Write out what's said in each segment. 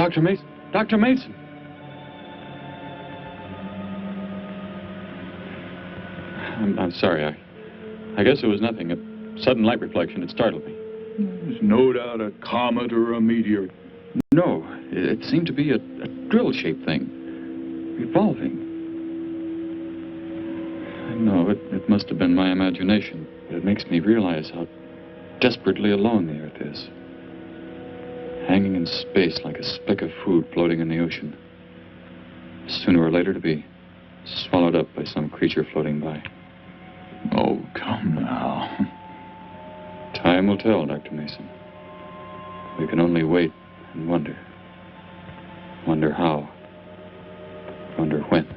Dr. Mason! Dr. Mason! I'm sorry. I guess it was nothing. A sudden light reflection. It startled me. There's no doubt a comet or a meteor. No, it seemed to be a drill-shaped thing. Revolving. No, it must have been my imagination. But it makes me realize how desperately alone the Earth is. Hanging in space like a speck of food floating in the ocean. Sooner or later to be swallowed up by some creature floating by. Oh, come now. Time will tell, Dr. Mason. We can only wait and wonder. Wonder how. Wonder when.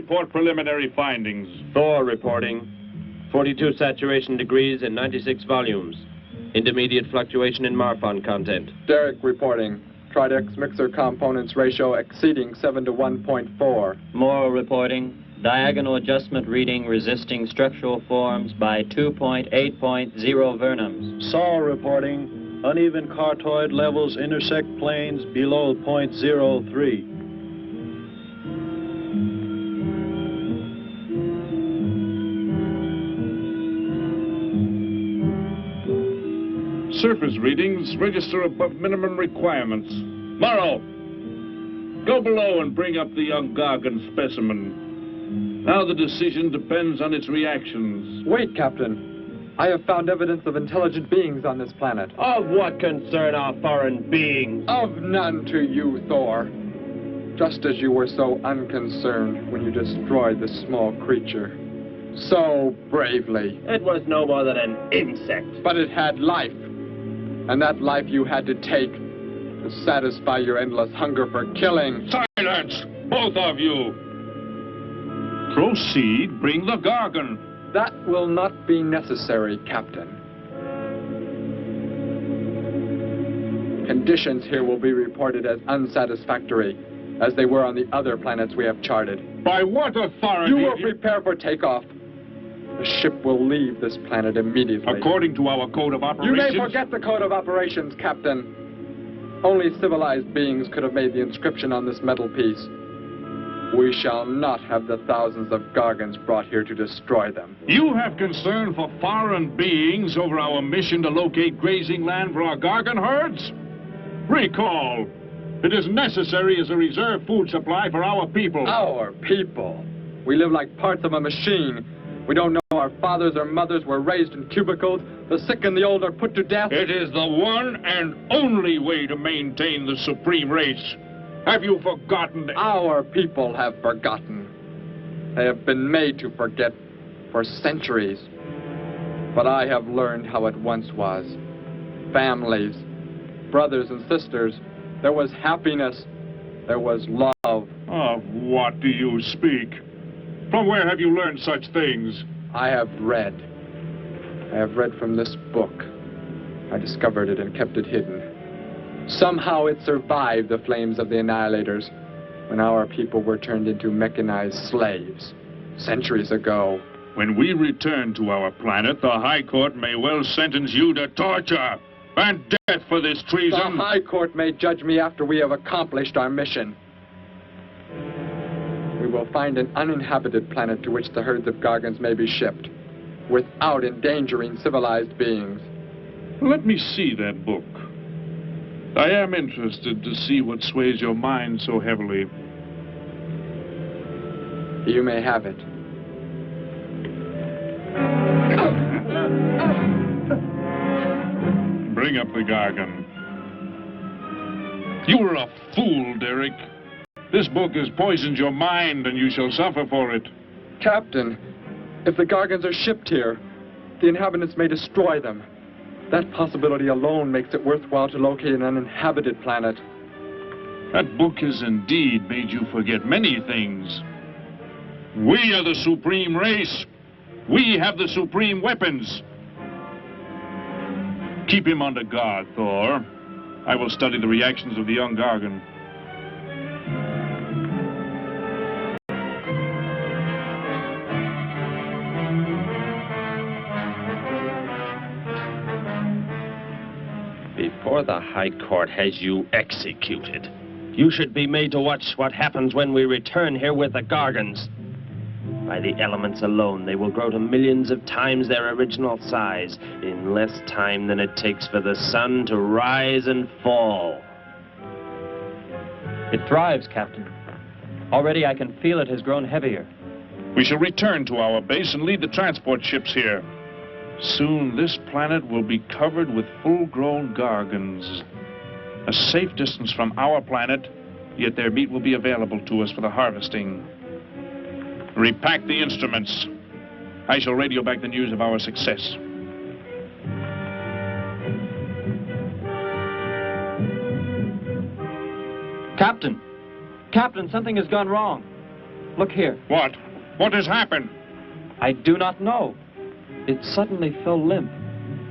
Report preliminary findings. Thor reporting. 42 saturation degrees and 96 volumes. Intermediate fluctuation in Marfan content. Derek reporting. Tridex mixer components ratio exceeding 7 to 1.4. Moore reporting. Diagonal adjustment reading resisting structural forms by 2.8.0 vernums. Saul reporting. Uneven cartoid levels intersect planes below .03. Surface readings register above minimum requirements. Morrow, go below and bring up the young gargon specimen. Now the decision depends on its reactions. Wait, Captain. I have found evidence of intelligent beings on this planet. Of what concern are foreign beings? Of none to you, Thor. Just as you were so unconcerned when you destroyed the small creature. So bravely. It was no more than an insect. But it had life. And that life you had to take to satisfy your endless hunger for killing. Silence, both of you! Proceed, bring the gargon. That will not be necessary, Captain. Conditions here will be reported as unsatisfactory, as they were on the other planets we have charted. By what authority? You will prepare for takeoff. The ship will leave this planet immediately. According to our code of operations... You may forget the code of operations, Captain. Only civilized beings could have made the inscription on this metal piece. We shall not have the thousands of gargons brought here to destroy them. You have concern for foreign beings over our mission to locate grazing land for our gargon herds? Recall, it is necessary as a reserve food supply for our people. Our people? We live like parts of a machine. We don't know our fathers or mothers were raised in cubicles. The sick and the old are put to death. It is the one and only way to maintain the supreme race. Have you forgotten? Our people have forgotten. They have been made to forget for centuries. But I have learned how it once was. Families, brothers and sisters. There was happiness. There was love. Of what do you speak? From where have you learned such things? I have read. I have read from this book. I discovered it and kept it hidden. Somehow it survived the flames of the Annihilators when our people were turned into mechanized slaves centuries ago. When we return to our planet, the High Court may well sentence you to torture and death for this treason. The High Court may judge me after we have accomplished our mission. We will find an uninhabited planet to which the herds of gargons may be shipped, without endangering civilized beings. Let me see that book. I am interested to see what sways your mind so heavily. You may have it. Bring up the gargon. You were a fool, Derek. This book has poisoned your mind, and you shall suffer for it. Captain, if the gargons are shipped here, the inhabitants may destroy them. That possibility alone makes it worthwhile to locate an uninhabited planet. That book has indeed made you forget many things. We are the supreme race. We have the supreme weapons. Keep him under guard, Thor. I will study the reactions of the young gargon. Before the High Court has you executed, you should be made to watch what happens when we return here with the gargons. By the elements alone, they will grow to millions of times their original size in less time than it takes for the sun to rise and fall. It thrives, Captain. Already I can feel it has grown heavier. We shall return to our base and lead the transport ships here. Soon this planet will be covered with full-grown gargons. A safe distance from our planet, yet their meat will be available to us for the harvesting. Repack the instruments. I shall radio back the news of our success. Captain! Captain, something has gone wrong. Look here. What? What has happened? I do not know. It suddenly fell limp,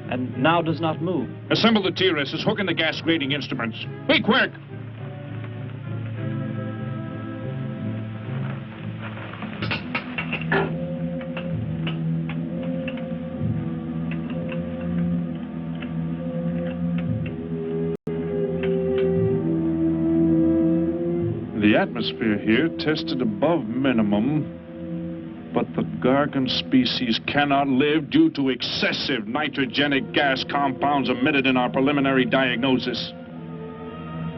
and now does not move. Assemble the TRSs, hook in the gas grading instruments. Be quick! The atmosphere here tested above minimum. But the gargon species cannot live due to excessive nitrogenic gas compounds emitted in our preliminary diagnosis.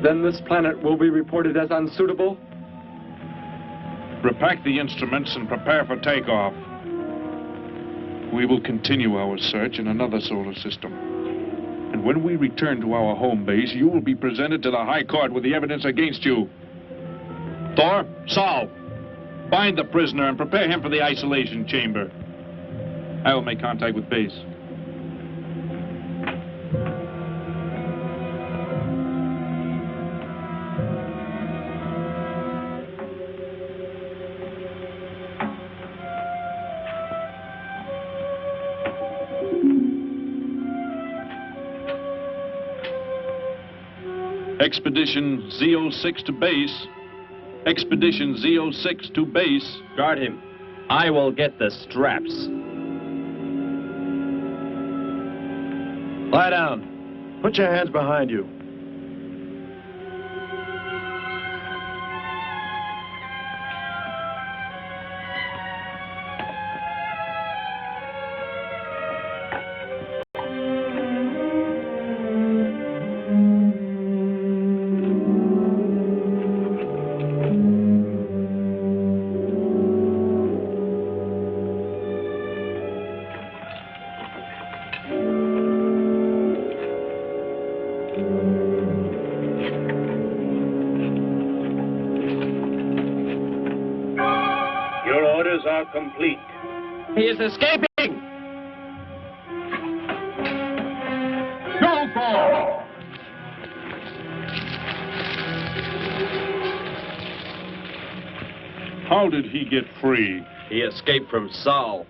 Then this planet will be reported as unsuitable? Repack the instruments and prepare for takeoff. We will continue our search in another solar system. And when we return to our home base, you will be presented to the High Court with the evidence against you. Thor, Saul, bind the prisoner and prepare him for the isolation chamber. I will make contact with base. Expedition Z06 to base. Expedition Z06 to base. Guard him. I will get the straps. Lie down. Put your hands behind you. Complete. He is escaping! Go, Thor! How did he get free? He escaped from Saul.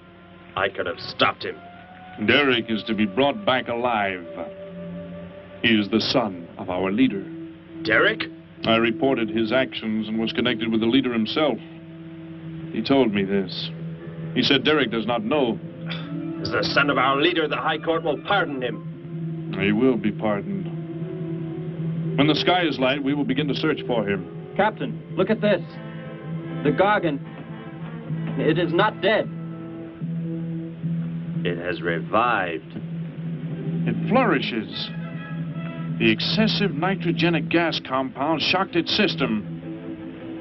I could have stopped him. Derek is to be brought back alive. He is the son of our leader. Derek? I reported his actions and was connected with the leader himself. He told me this. He said Derek does not know. As the son of our leader, the High Court will pardon him. He will be pardoned. When the sky is light, we will begin to search for him. Captain, look at this. The gargon. It is not dead. It has revived. It flourishes. The excessive nitrogenic gas compound shocked its system.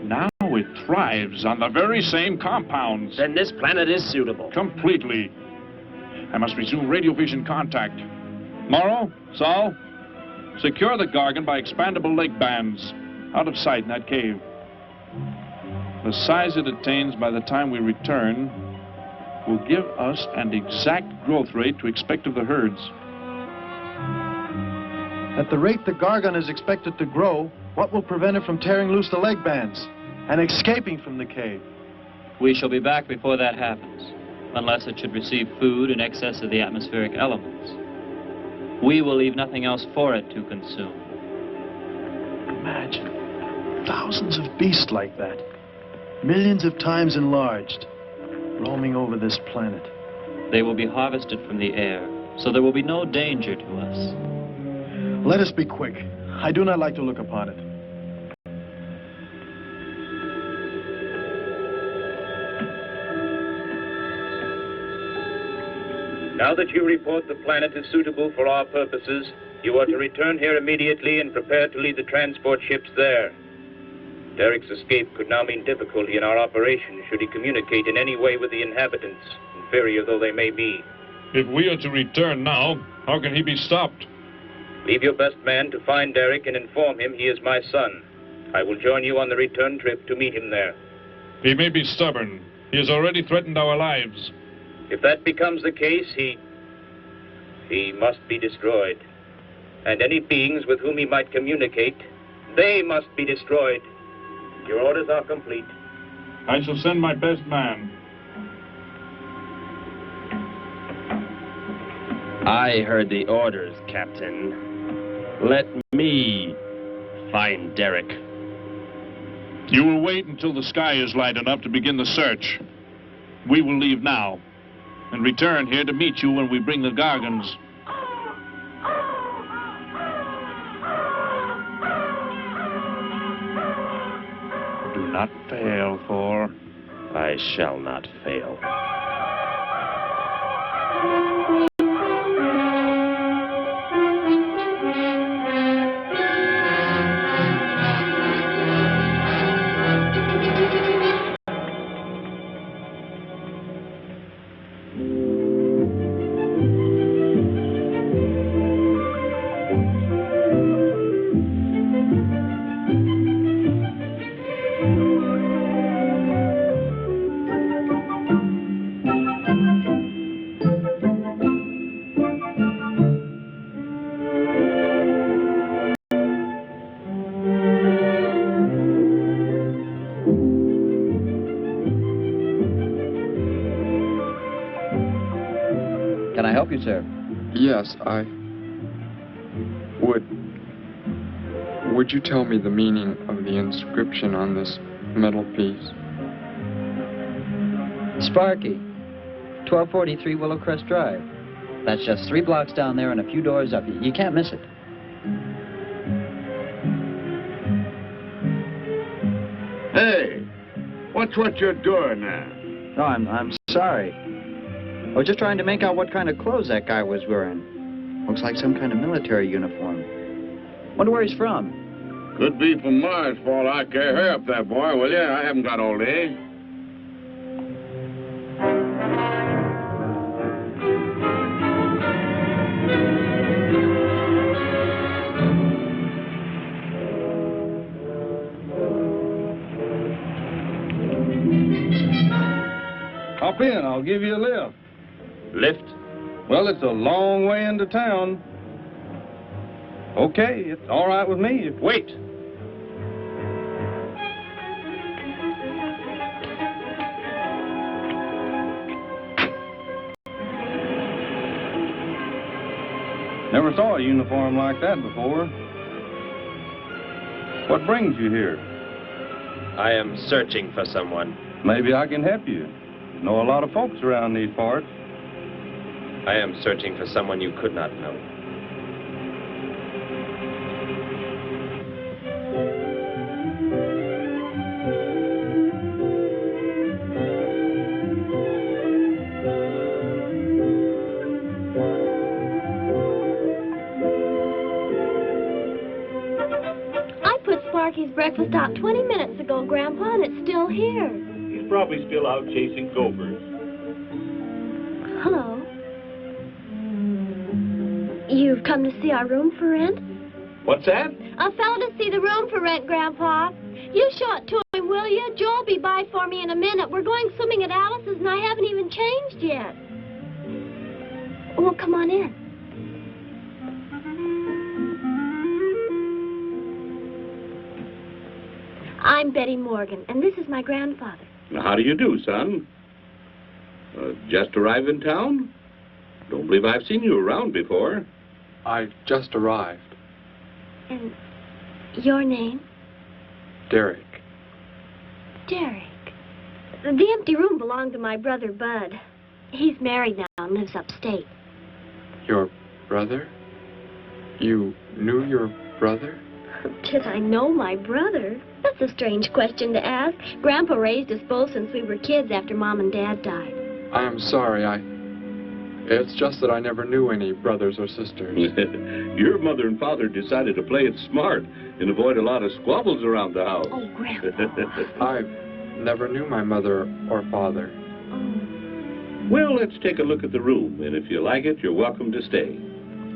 Now it thrives on the very same compounds. Then this planet is suitable. Completely. I must resume radio vision contact. Morrow, Saul, secure the gargon by expandable leg bands. Out of sight in that cave. The size it attains by the time we return will give us an exact growth rate to expect of the herds. At the rate the gargon is expected to grow, what will prevent it from tearing loose the leg bands and escaping from the cave? We shall be back before that happens, unless it should receive food in excess of the atmospheric elements. We will leave nothing else for it to consume. Imagine thousands of beasts like that, millions of times enlarged, roaming over this planet. They will be harvested from the air, so there will be no danger to us. Let us be quick. I do not like to look upon it. Now that you report the planet is suitable for our purposes, you are to return here immediately and prepare to lead the transport ships there. Derek's escape could now mean difficulty in our operation should he communicate in any way with the inhabitants, inferior though they may be. If we are to return now, how can he be stopped? Leave your best man to find Derek and inform him he is my son. I will join you on the return trip to meet him there. He may be stubborn. He has already threatened our lives. If that becomes the case, he must be destroyed. And any beings with whom he might communicate, they must be destroyed. Your orders are complete. I shall send my best man. I heard the orders, Captain. Let me find Derek. You will wait until the sky is light enough to begin the search. We will leave now and return here to meet you when we bring the gargons. Do not fail, Thor. I shall not fail. Can I help you, sir? Yes, Would you tell me the meaning of the inscription on this metal piece? Sparky, 1243 Willowcrest Drive. That's just 3 blocks down there and a few doors up. You can't miss it. Hey, what's what you're doing there? No, I'm sorry. I was just trying to make out what kind of clothes that guy was wearing. Looks like some kind of military uniform. Wonder where he's from. Could be from Mars for all I care. Hurry up there, boy, will you? I haven't got all day. Hop in, I'll give you a lift. Lift? Well, it's a long way into town. Okay, it's all right with me. Wait! Never saw a uniform like that before. What brings you here? I am searching for someone. Maybe I can help you. Know a lot of folks around these parts. I am searching for someone you could not know. I put Sparky's breakfast out 20 minutes ago, Grandpa, and it's still here. He's probably still out chasing gophers. Hello. You've come to see our room for rent? What's that? A fellow to see the room for rent, Grandpa. You show it to him, will you? Joe'll be by for me in a minute. We're going swimming at Alice's, and I haven't even changed yet. Well, come on in. I'm Betty Morgan, and this is my grandfather. How do you do, son? Just arrived in town? Don't believe I've seen you around before. I just arrived. And your name? Derek. Derek. The empty room belonged to my brother, Bud. He's married now and lives upstate. Your brother? You knew your brother? Did I know my brother? That's a strange question to ask. Grandpa raised us both since we were kids after Mom and Dad died. I am sorry, It's just that I never knew any brothers or sisters. Your mother and father decided to play it smart and avoid a lot of squabbles around the house. Oh, Grandpa. I never knew my mother or father. Oh. Well, let's take a look at the room, and if you like it, you're welcome to stay.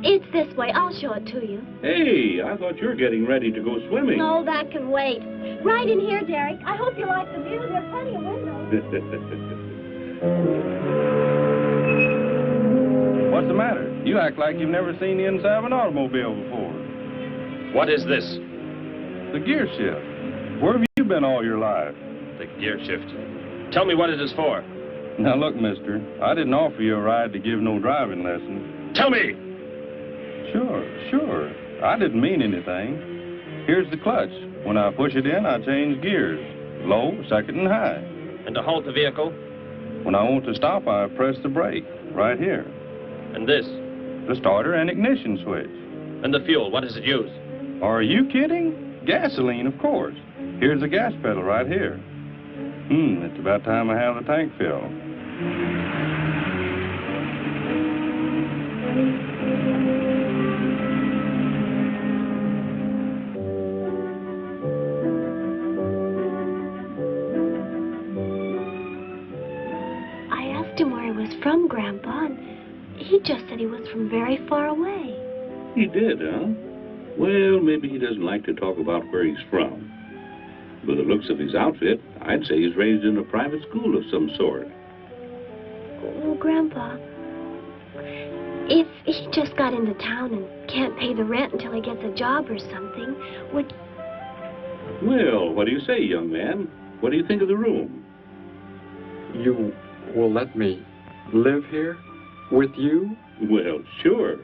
It's this way. I'll show it to you. Hey, I thought you were getting ready to go swimming. No, that can wait. Right in here, Derek. I hope you like the view. There are plenty of windows. What's the matter? You act like you've never seen the inside of an automobile before. What is this? The gear shift. Where have you been all your life? The gear shift. Tell me what it is for. Now look, mister, I didn't offer you a ride to give no driving lesson. Tell me! Sure. I didn't mean anything. Here's the clutch. When I push it in, I change gears. Low, second, and high. And to halt the vehicle? When I want to stop, I press the brake, right here. And this? The starter and ignition switch. And the fuel, what does it use? Are you kidding? Gasoline, of course. Here's the gas pedal right here. It's about time I have the tank filled. I asked him where he was from, Grandpa, and he just said he was from very far away. He did, huh? Well, maybe he doesn't like to talk about where he's from. By the looks of his outfit, I'd say he's raised in a private school of some sort. Well, Grandpa, if he just got into town and can't pay the rent until he gets a job or something, would... Well, what do you say, young man? What do you think of the room? You will let me live here with you? Well, sure.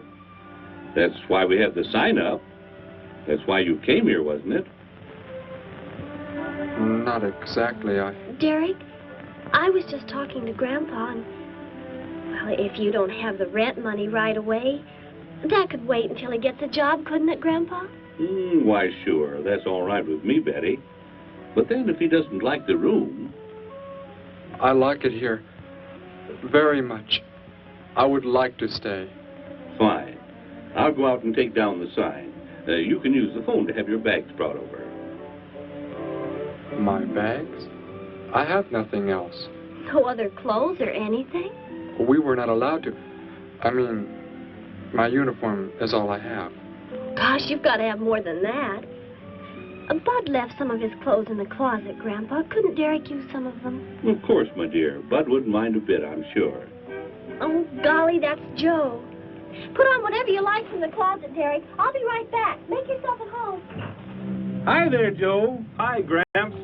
That's why we have the sign up. That's why you came here, wasn't it? Not exactly. Derek, I was just talking to Grandpa, and... Well, if you don't have the rent money right away, that could wait until he gets a job, couldn't it, Grandpa? Why, sure. That's all right with me, Betty. But then if he doesn't like the room... I like it here very much. I would like to stay. Fine. I'll go out and take down the sign. You can use the phone to have your bags brought over. My bags? I have nothing else. No other clothes or anything? We were not allowed to. I mean, my uniform is all I have. Gosh, you've got to have more than that. Bud left some of his clothes in the closet, Grandpa. Couldn't Derek use some of them? Of course, my dear. Bud wouldn't mind a bit, I'm sure. Oh, golly, that's Joe. Put on whatever you like from the closet, Derek. I'll be right back. Make yourself at home. Hi there, Joe. Hi, Gramps.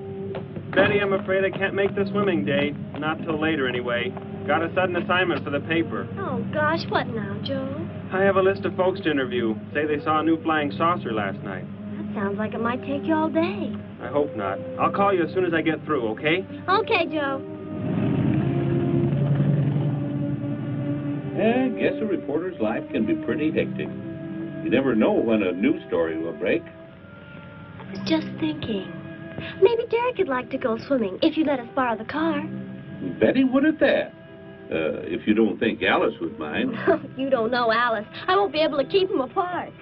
Betty, I'm afraid I can't make the swimming date. Not till later, anyway. Got a sudden assignment for the paper. Oh, gosh, what now, Joe? I have a list of folks to interview. Say they saw a new flying saucer last night. That sounds like it might take you all day. I hope not. I'll call you as soon as I get through, okay? Okay, Joe. I guess a reporter's life can be pretty hectic. You never know when a news story will break. I was just thinking. Maybe Derek would like to go swimming if you let us borrow the car. Betty would at that. If you don't think Alice would mind. You don't know Alice. I won't be able to keep them apart.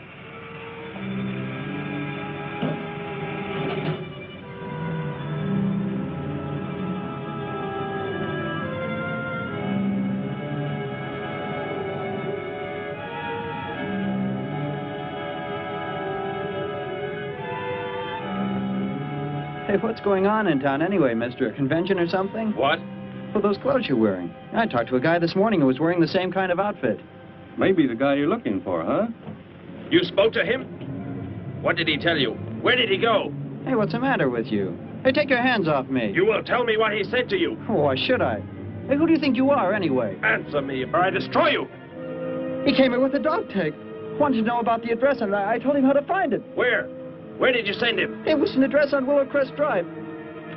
Hey, what's going on in town anyway, mister? A convention or something? What? Well, those clothes you're wearing. I talked to a guy this morning who was wearing the same kind of outfit. Maybe the guy you're looking for, huh? You spoke to him? What did he tell you? Where did he go? Hey, what's the matter with you? Hey, take your hands off me. You will tell me what he said to you. Oh, why should I? Hey, who do you think you are, anyway? Answer me, or I destroy you. He came here with a dog tag. Wanted to know about the address, and I told him how to find it. Where? Where did you send him? It was an address on Willow Crest Drive.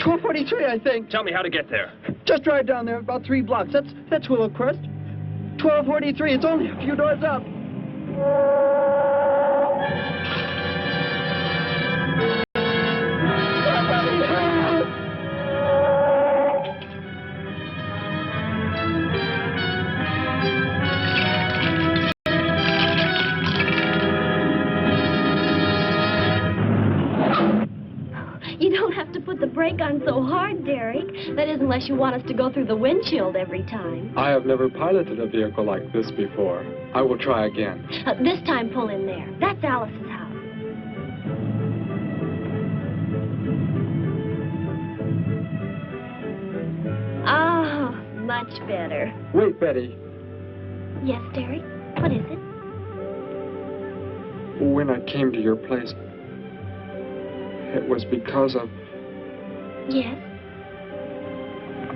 1243, I think. Tell me how to get there. Just drive down there about 3 blocks. That's Willow Crest. 1243. It's only a few doors up. You don't have to put the brake on so hard, Derek. That is, unless you want us to go through the windshield every time. I have never piloted a vehicle like this before. I will try again. This time, pull in there. That's Alice's house. Oh, much better. Wait, Betty. Yes, Derek? What is it? When I came to your place, it was because of... Yes?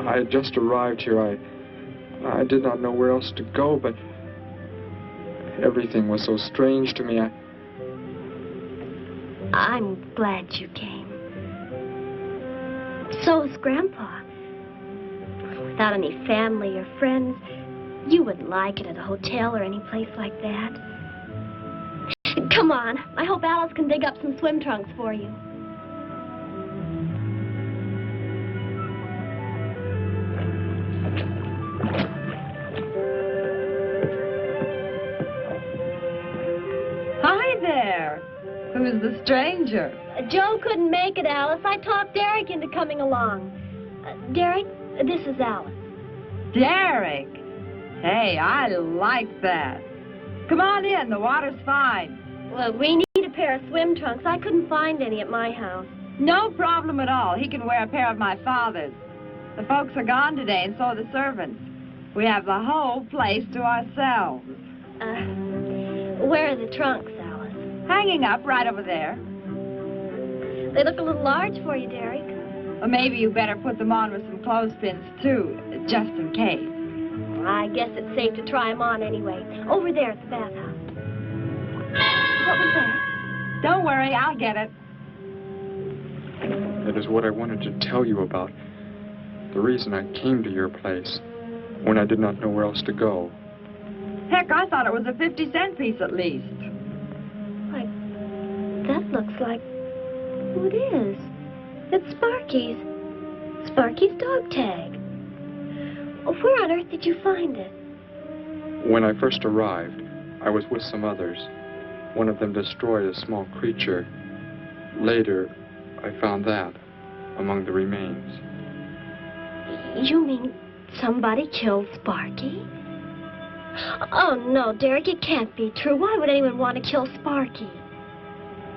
I had just arrived here. I did not know where else to go, but everything was so strange to me. I'm glad you came. So is Grandpa. Without any family or friends, you wouldn't like it at a hotel or any place like that. Come on. I hope Alice can dig up some swim trunks for you. is the stranger? Joe couldn't make it, Alice. I talked Derek into coming along. Derek, this is Alice. Derek? Hey, I like that. Come on in, the water's fine. Well, we need a pair of swim trunks. I couldn't find any at my house. No problem at all. He can wear a pair of my father's. The folks are gone today, and so are the servants. We have the whole place to ourselves. Where are the trunks, Alice? Hanging up right over there. They look a little large for you, Derek. Well, maybe you better put them on with some clothespins, too, just in case. I guess it's safe to try them on anyway. Over there at the bathhouse. What was that? Don't worry, I'll get it. That is what I wanted to tell you about. The reason I came to your place when I did not know where else to go. Heck, I thought it was a 50-cent piece at least. Why, that looks like... who it is. It's Sparky's. Sparky's dog tag. Where on earth did you find it? When I first arrived, I was with some others. One of them destroyed a small creature. Later, I found that among the remains. You mean somebody killed Sparky? Oh, no, Derek, it can't be true. Why would anyone want to kill Sparky?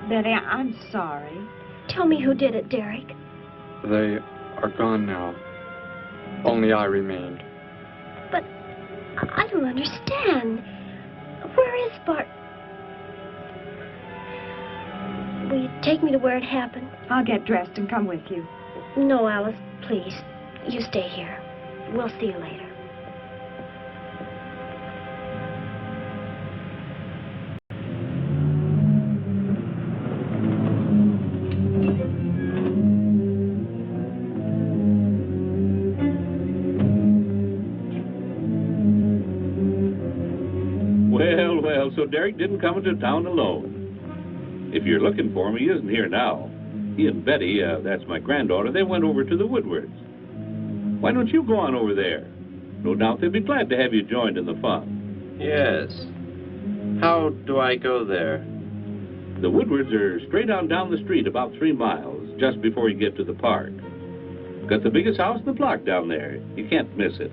Betty, I'm sorry. Tell me who did it, Derek. They are gone now. Only I remained. But I don't understand. Where is Sparky? Will you take me to where it happened? I'll get dressed and come with you. No, Alice, please. You stay here. We'll see you later. Well, so Derek didn't come into town alone. If you're looking for him, he isn't here now. He and Betty, that's my granddaughter, they went over to the Woodwards. Why don't you go on over there? No doubt they'd be glad to have you joined in the fun. Yes. How do I go there? The Woodwards are straight on down the street about 3 miles, just before you get to the park. Got the biggest house in the block down there. You can't miss it.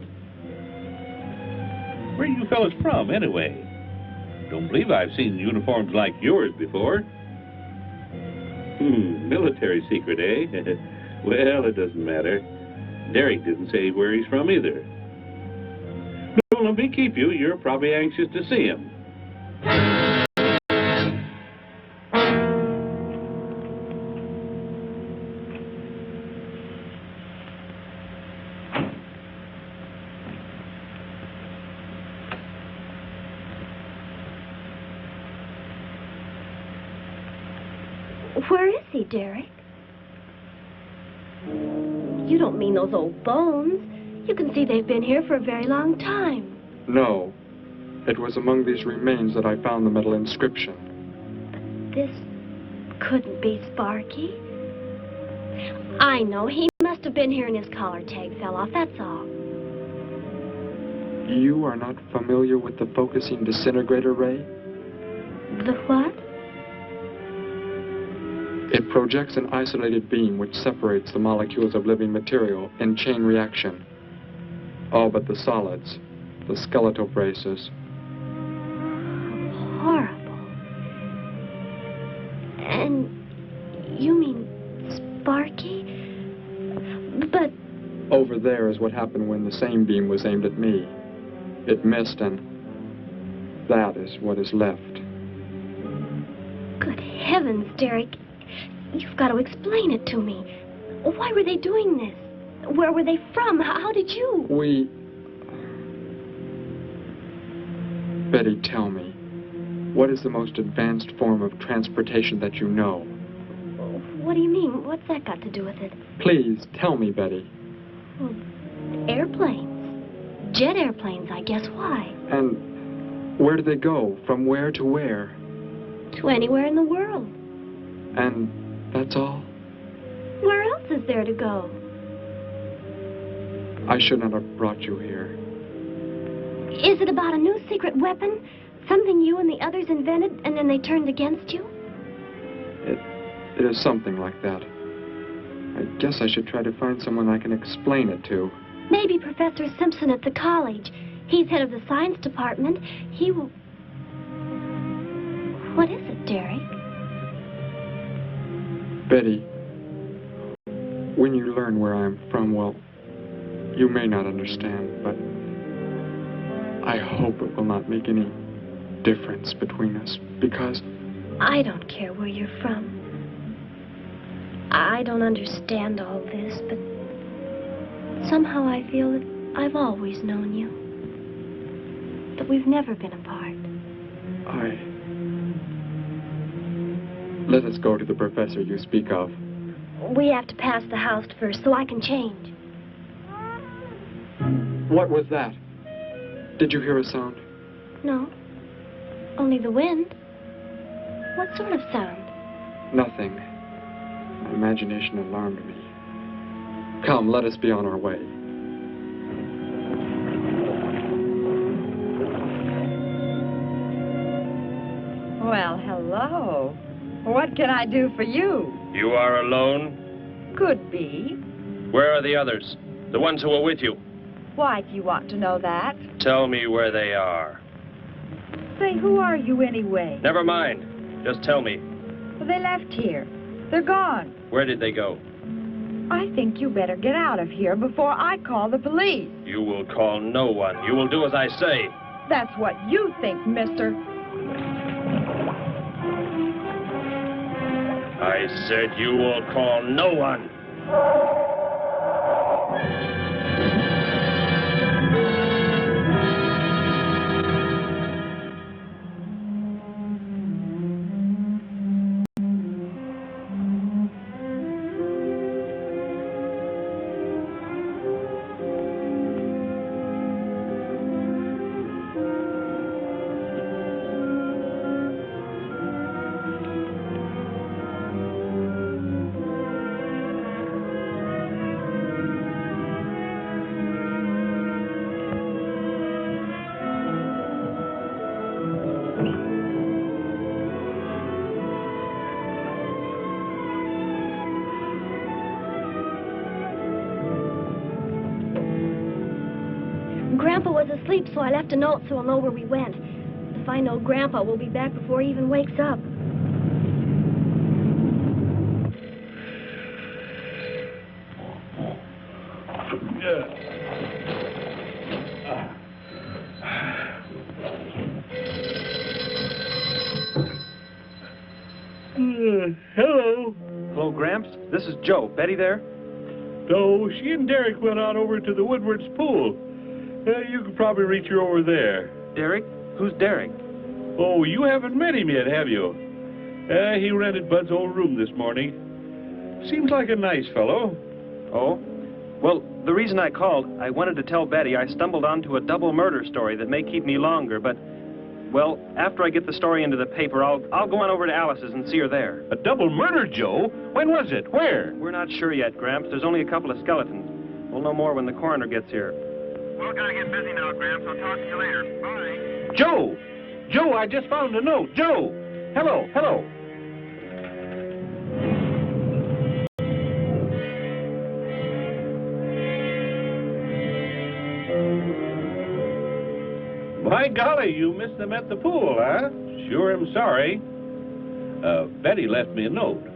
Where are you fellas from, anyway? Don't believe I've seen uniforms like yours before. Military secret, eh? Well, it doesn't matter. Derek didn't say where he's from either. Don't let me keep you. You're probably anxious to see him. Where is he, Derek? You don't mean those old bones. You can see they've been here for a very long time. No. It was among these remains that I found the metal inscription. But this couldn't be Sparky. I know. He must have been here and his collar tag fell off, that's all. You are not familiar with the focusing disintegrator ray? The what? It projects an isolated beam which separates the molecules of living material in chain reaction. All but the solids, the skeletal braces. Horrible. And you mean Sparky? But... Over there is what happened when the same beam was aimed at me. It missed, and that is what is left. Good heavens, Derek. You've got to explain it to me. Why were they doing this? Where were they from? How did you... Betty, tell me. What is the most advanced form of transportation that you know? What do you mean? What's that got to do with it? Please, tell me, Betty. Well, airplanes. Jet airplanes, I guess. Why? And where do they go? From where to where? To anywhere in the world. And that's all? Where else is there to go? I should not have brought you here. Is it about a new secret weapon? Something you and the others invented and then they turned against you? It is something like that. I guess I should try to find someone I can explain it to. Maybe Professor Simpson at the college. He's head of the science department. He will... What is it, Derek? Betty, when you learn where I'm from, well, you may not understand, but I hope it will not make any difference between us, because... I don't care where you're from. I don't understand all this, but somehow I feel that I've always known you. But we've never been apart. Let us go to the professor you speak of. We have to pass the house first so I can change. What was that? Did you hear a sound? No. Only the wind. What sort of sound? Nothing. My imagination alarmed me. Come, let us be on our way. Well, hello. What can I do for you? You are alone? Could be. Where are the others? The ones who were with you? Why do you want to know that? Tell me where they are. Say, who are you anyway? Never mind. Just tell me. Well, they left here. They're gone. Where did they go? I think you better get out of here before I call the police. You will call no one. You will do as I say. That's what you think, mister. I said you will call no one. Grandpa was asleep, so I left a note so he'll know where we went. If I know Grandpa, we'll be back before he even wakes up. Hello. Hello, Gramps. This is Joe. Betty there? No, she and Derek went out over to the Woodward's pool. You could probably reach her over there. Derek? Who's Derek? Oh, you haven't met him yet, have you? He rented Bud's old room this morning. Seems like a nice fellow. Oh? Well, the reason I called, I wanted to tell Betty I stumbled onto a double murder story that may keep me longer, but, well, after I get the story into the paper, I'll go on over to Alice's and see her there. A double murder, Joe? When was it? Where? We're not sure yet, Gramps. There's only a couple of skeletons. We'll know more when the coroner gets here. Well, gotta get busy now, Gramps. I'll talk to you later. Bye. Joe! Joe, I just found a note. Joe! Hello, hello. By golly, you missed them at the pool, huh? Sure am sorry. Betty left me a note.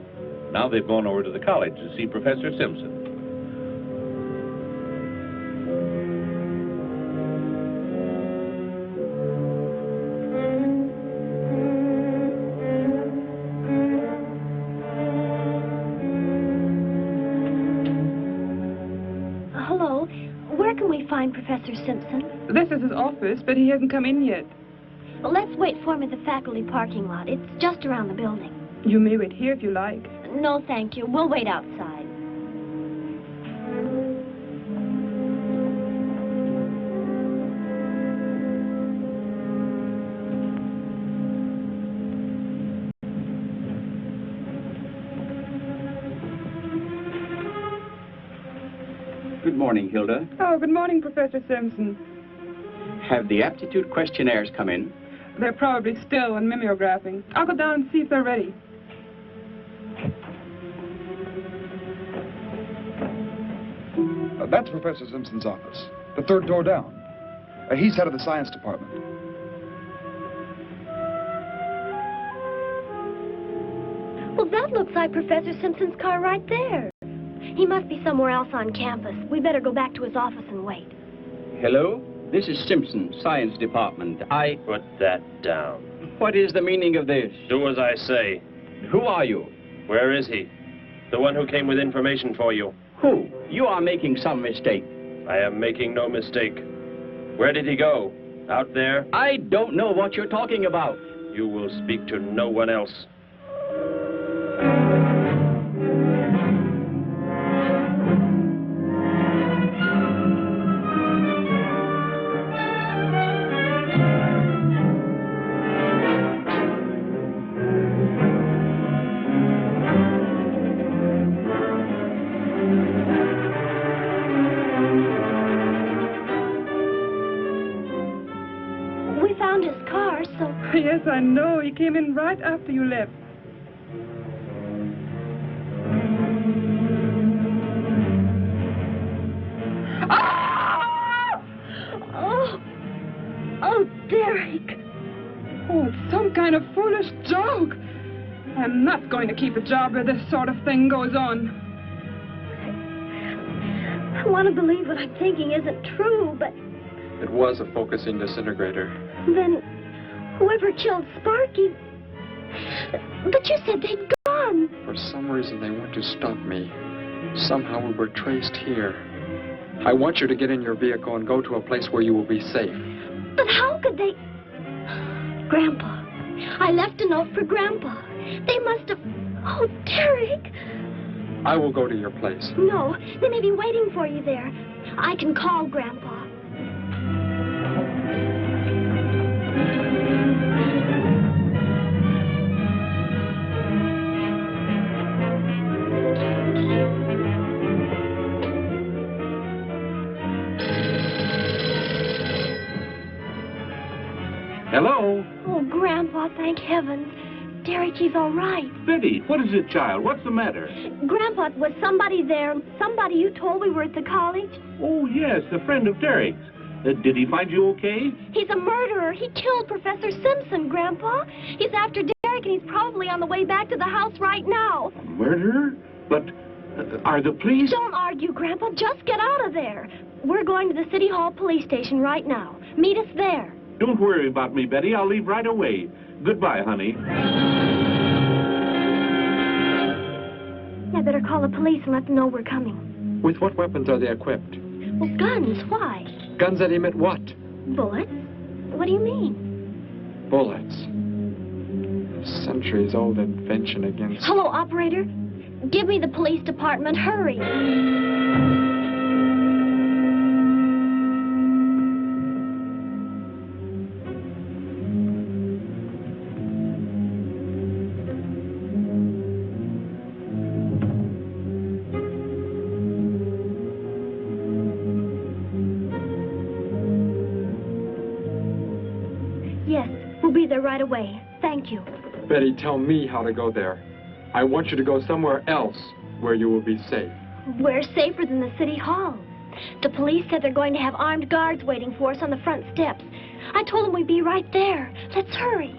Now they've gone over to the college to see Professor Simpson. Hello. Where can we find Professor Simpson? This is his office, but he hasn't come in yet. Well, let's wait for him at the faculty parking lot. It's just around the building. You may wait here if you like. No, thank you. We'll wait outside. Good morning, Hilda. Oh, good morning, Professor Simpson. Have the aptitude questionnaires come in? They're probably still in mimeographing. I'll go down and see if they're ready. That's Professor Simpson's office. The third door down. He's head of the science department. Well, that looks like Professor Simpson's car right there. He must be somewhere else on campus. We better go back to his office and wait. Hello? This is Simpson, science department. Put that down. What is the meaning of this? Do as I say. Who are you? Where is he? The one who came with information for you. Who? You are making some mistake. I am making no mistake. Where did he go? Out there? I don't know what you're talking about. You will speak to no one else. Yes, I know. He came in right after you left. Ah! Oh, Derek. Oh, it's some kind of foolish joke. I'm not going to keep a job where this sort of thing goes on. I want to believe what I'm thinking isn't true, but... It was a focusing disintegrator. Then... whoever killed Sparky... But you said they'd gone. For some reason, they want to stop me. Somehow we were traced here. I want you to get in your vehicle and go to a place where you will be safe. But how could they... Grandpa. I left a note for Grandpa. They must have... Oh, Derek. I will go to your place. No, they may be waiting for you there. I can call Grandpa. Hello? Oh, Grandpa, thank heavens. Derek, he's all right. Betty, what is it, child? What's the matter? Grandpa, was somebody there? Somebody you told we were at the college? Oh, yes, a friend of Derek's. Did he find you okay? He's a murderer. He killed Professor Simpson, Grandpa. He's after Derek, and he's probably on the way back to the house right now. A murderer? But are the police... Don't argue, Grandpa. Just get out of there. We're going to the City Hall police station right now. Meet us there. Don't worry about me, Betty. I'll leave right away. Goodbye, honey. I better call the police and let them know we're coming. With what weapons are they equipped? Well, guns. Why? Guns that emit what? Bullets? What do you mean? Bullets. A centuries-old invention against... Hello, operator. Give me the police department. Hurry. We'll be there right away. Thank you. Betty, tell me how to go there. I want you to go somewhere else where you will be safe. We're safer than the City Hall. The police said they're going to have armed guards waiting for us on the front steps. I told them we'd be right there. Let's hurry.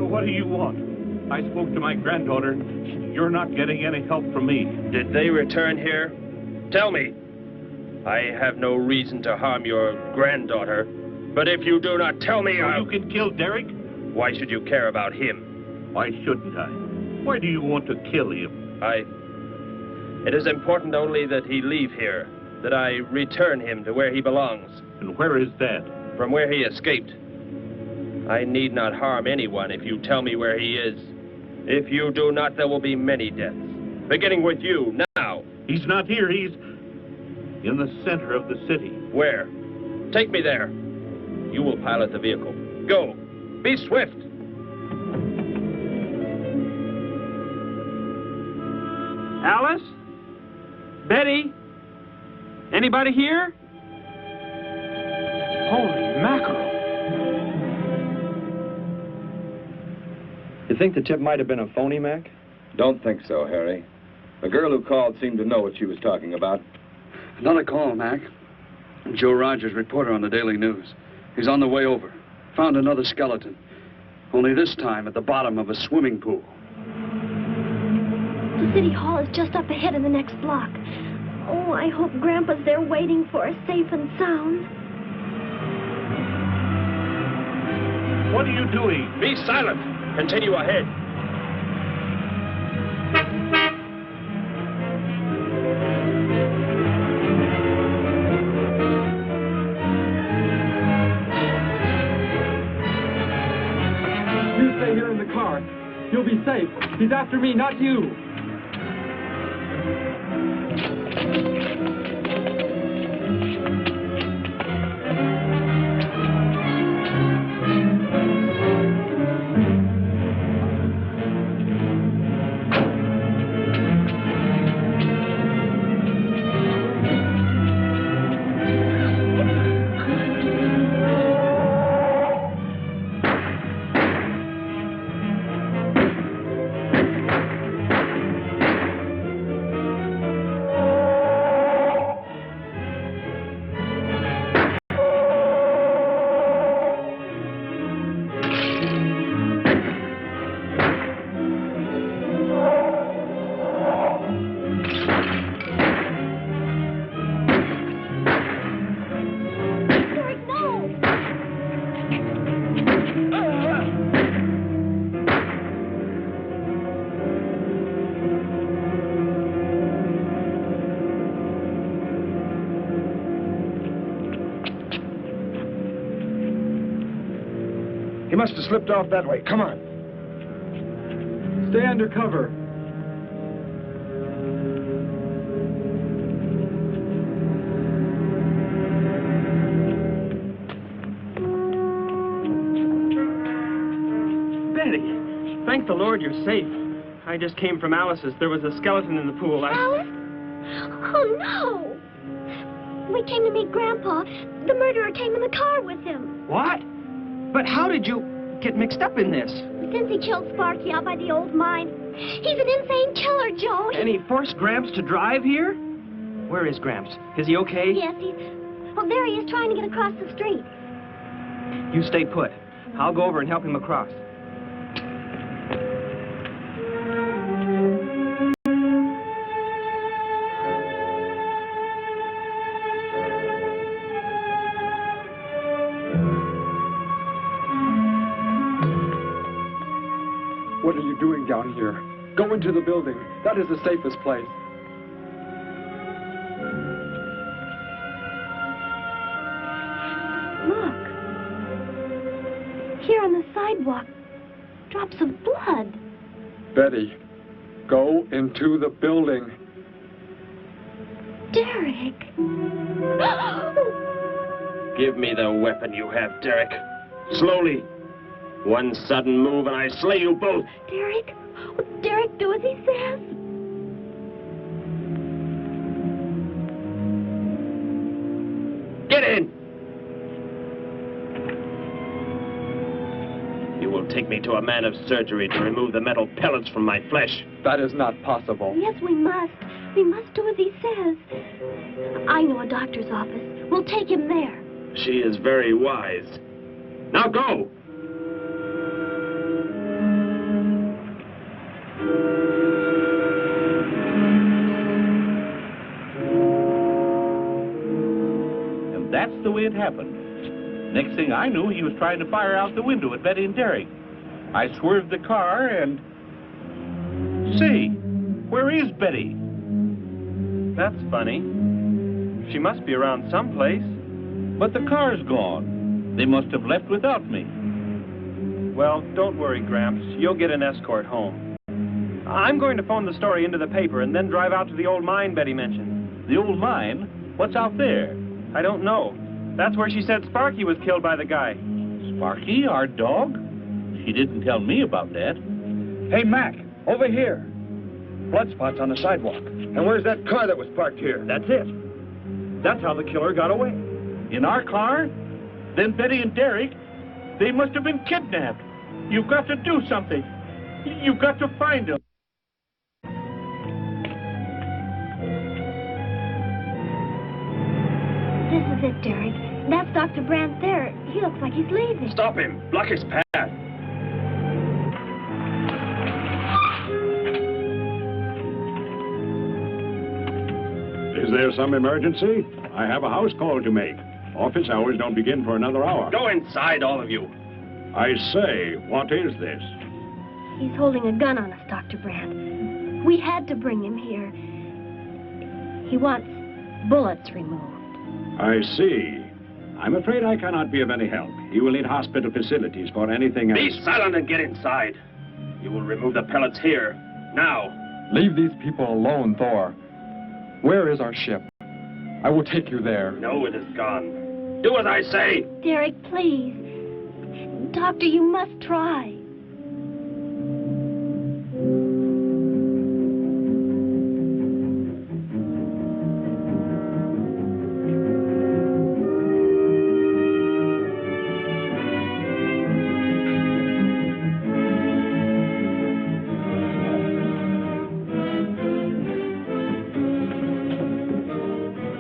What do you want? I spoke to my granddaughter. You're not getting any help from me. Did they return here? Tell me. I have no reason to harm your granddaughter, but if you do not tell me, You can kill Derek? Why should you care about him? Why shouldn't I? Why do you want to kill him? It is important only that he leave here, that I return him to where he belongs. And where is that? From where he escaped. I need not harm anyone if you tell me where he is. If you do not, there will be many deaths. Beginning with you, now. He's not here. He's in the center of the city. Where? Take me there. You will pilot the vehicle. Go. Be swift. Alice? Betty? Anybody here? Holy mackerel. You think the tip might have been a phony, Mac? Don't think so, Harry. The girl who called seemed to know what she was talking about. Another call, Mac. Joe Rogers, reporter on the Daily News. He's on the way over. Found another skeleton. Only this time at the bottom of a swimming pool. The city hall is just up ahead in the next block. Oh, I hope Grandpa's there waiting for us safe and sound. What are you doing? Be silent. Continue ahead. You stay here in the car. You'll be safe. He's after me, not you. He must have slipped off that way. Come on. Stay under cover. Betty, thank the Lord you're safe. I just came from Alice's. There was a skeleton in the pool. Alice? Oh, no! We came to meet Grandpa. The murderer came in the car with him. What? But how did you get mixed up in this? Since he killed Sparky out by the old mine. He's an insane killer, Joe. And he forced Gramps to drive here? Where is Gramps? Is he okay? Yes, he's... Well, there he is trying to get across the street. You stay put. I'll go over and help him across. What are you doing down here? Go into the building. That is the safest place. Look. Here on the sidewalk. Drops of blood. Betty, go into the building. Derek. Give me the weapon you have, Derek. Slowly. One sudden move and I slay you both. Derek? Will Derek do as he says? Get in! You will take me to a man of surgery to remove the metal pellets from my flesh. That is not possible. Yes, we must. We must do as he says. I know a doctor's office. We'll take him there. She is very wise. Now go! That's the way it happened. Next thing I knew, he was trying to fire out the window at Betty and Derek. I swerved the car and... Say, where is Betty? That's funny. She must be around someplace. But the car's gone. They must have left without me. Well, don't worry, Gramps. You'll get an escort home. I'm going to phone the story into the paper and then drive out to the old mine Betty mentioned. The old mine? What's out there? I don't know. That's where she said Sparky was killed by the guy. Sparky, our dog? She didn't tell me about that. Hey, Mac, over here. blood spots on the sidewalk. And where's that car that was parked here? That's it. That's how the killer got away. In our car? Then Betty and Derek, they must have been kidnapped. You've got to do something. You've got to find them. This is it, Derek. That's Dr. Brandt there. He looks like he's leaving. Stop him. Block his path. Is there some emergency? I have a house call to make. Office hours don't begin for another hour. Go inside, all of you. I say, what is this? He's holding a gun on us, Dr. Brandt. We had to bring him here. He wants bullets removed. I see. I'm afraid I cannot be of any help. You will need hospital facilities for anything else. Be silent and get inside. You will remove the pellets here, now. Leave these people alone, Thor. Where is our ship? I will take you there. No, it is gone. Do as I say. Derek, please. Doctor, you must try.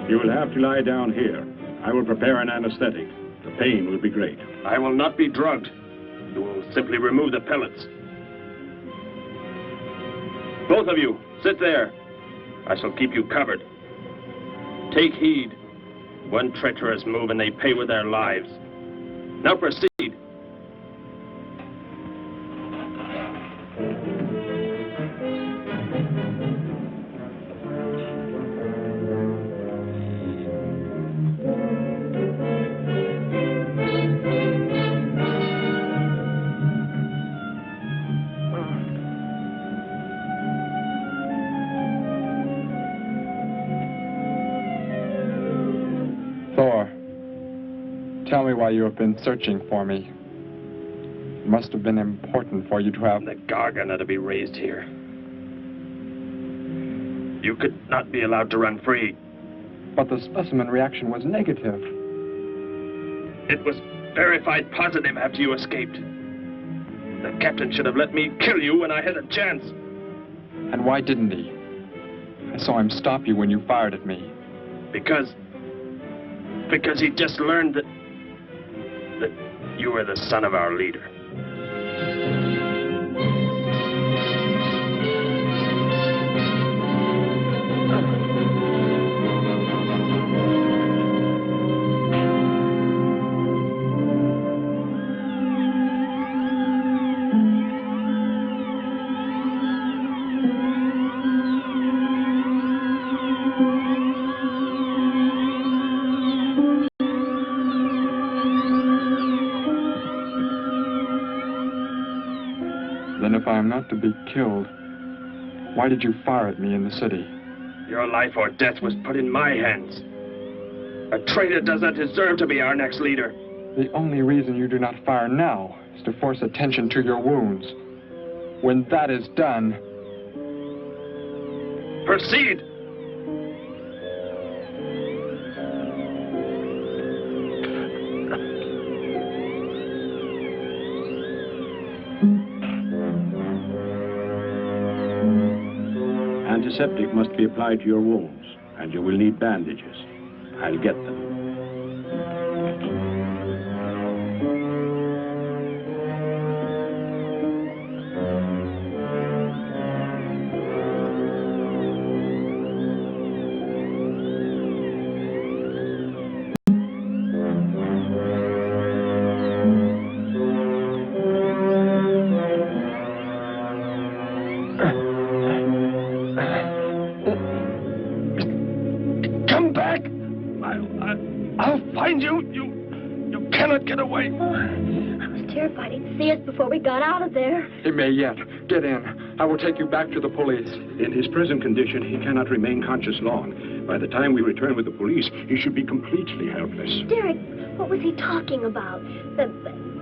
You will have to lie down here. I will prepare an anesthetic. The pain will be great. I will not be drugged. You will simply remove the pellets. Both of you, sit there. I shall keep you covered. Take heed. One treacherous move and they pay with their lives. Now proceed. Thor, tell me why you have been searching for me. It must have been important for you to have... The gargon are to be raised here. You could not be allowed to run free. But the specimen reaction was negative. It was verified positive after you escaped. The captain should have let me kill you when I had a chance. And why didn't he? I saw him stop you when you fired at me. Because he just learned that you were the son of our leader. Then if I am not to be killed, why did you fire at me in the city? Your life or death was put in my hands. A traitor does not deserve to be our next leader. The only reason you do not fire now is to force attention to your wounds. When that is done... Proceed! Antiseptic must be applied to your wounds, and you will need bandages. I'll get them. Before we got out of there. He may yet. Get in. I will take you back to the police. In his present condition, he cannot remain conscious long. By the time we return with the police, he should be completely helpless. Derek, what was he talking about? The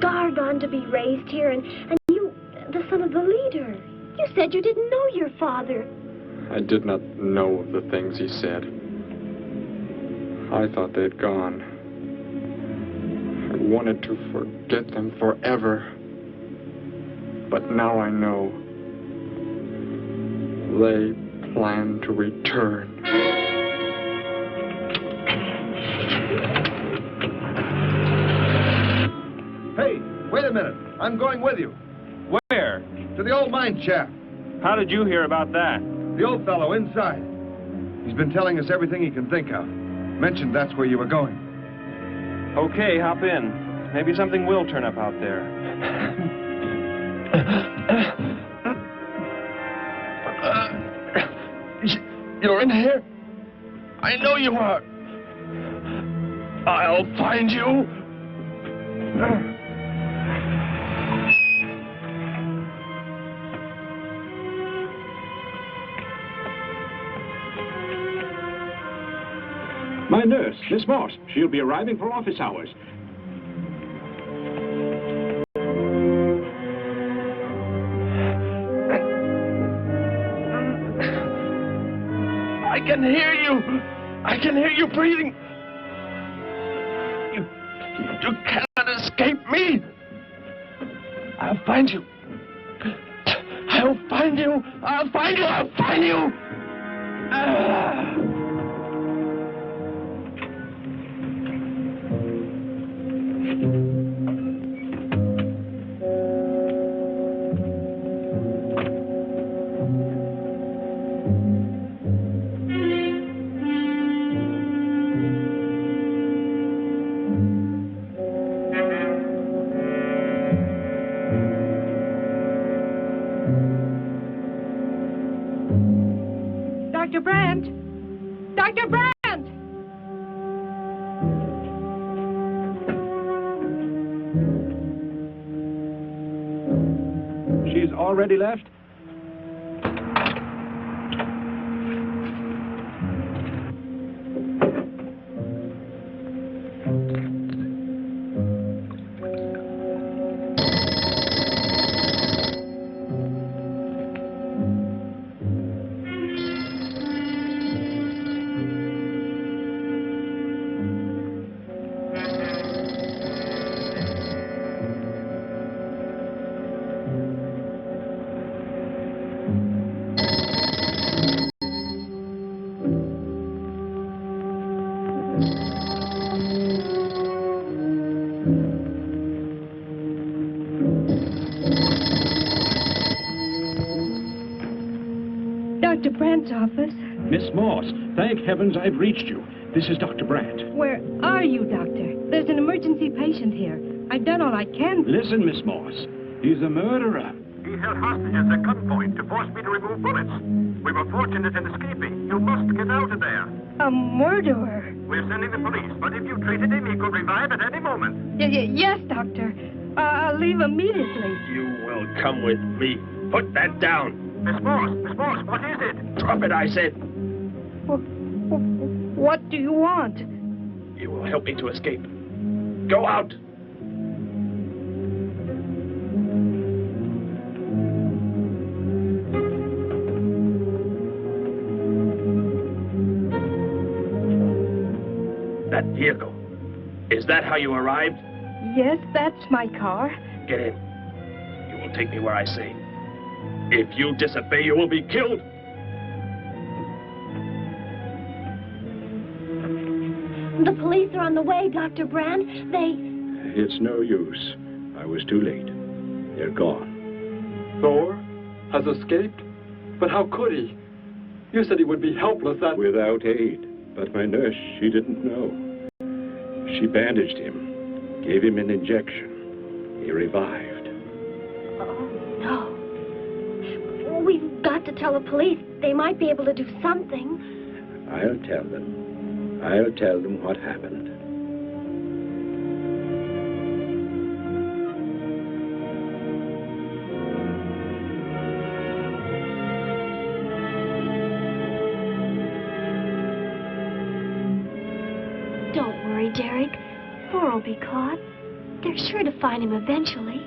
gargon to be raised here, and you, the son of the leader. You said you didn't know your father. I did not know the things he said. I thought they'd gone. I wanted to forget them forever. But now I know. They plan to return. Hey, wait a minute. I'm going with you. Where? To the old mine shaft. How did you hear about that? The old fellow inside. He's been telling us everything he can think of. Mentioned that's where you were going. Okay, hop in. Maybe something will turn up out there. You're in here? I know you are. I'll find you. My nurse, Miss Moss. She'll be arriving for office hours. I can hear you. I can hear you breathing. You cannot escape me. I'll find you. I'll find you. I'll find you. I'll find you. Dr. Brandt! Dr. Brandt! She's already left? Dr. Brandt's office. Miss Moss, thank heavens I've reached you. This is Dr. Brandt. Where are you, Doctor? There's an emergency patient here. I've done all I can. Listen, Miss Moss. He's a murderer. He held hostages at gunpoint to force me to remove bullets. We were fortunate in escaping. You must get out of there. A murderer? We're sending the police, but if you treated him, he could revive at any moment. Yes, Doctor. I'll leave immediately. You will come with me. Put that down. Miss Moss, what is it? Drop it, I said. What do you want? You will help me to escape. Go out. That vehicle. Is that how you arrived? Yes, that's my car. Get in. You will take me where I say. If you disobey, you will be killed. The police are on the way, Dr. Brandt. It's no use. I was too late. They're gone. Thor has escaped? But how could he? You said he would be helpless without aid. But my nurse, she didn't know. She bandaged him, gave him an injection. He revived. Oh, no. We've got to tell the police. They might be able to do something. I'll tell them. I'll tell them what happened. Don't worry, Derek. Thor will be caught. They're sure to find him eventually.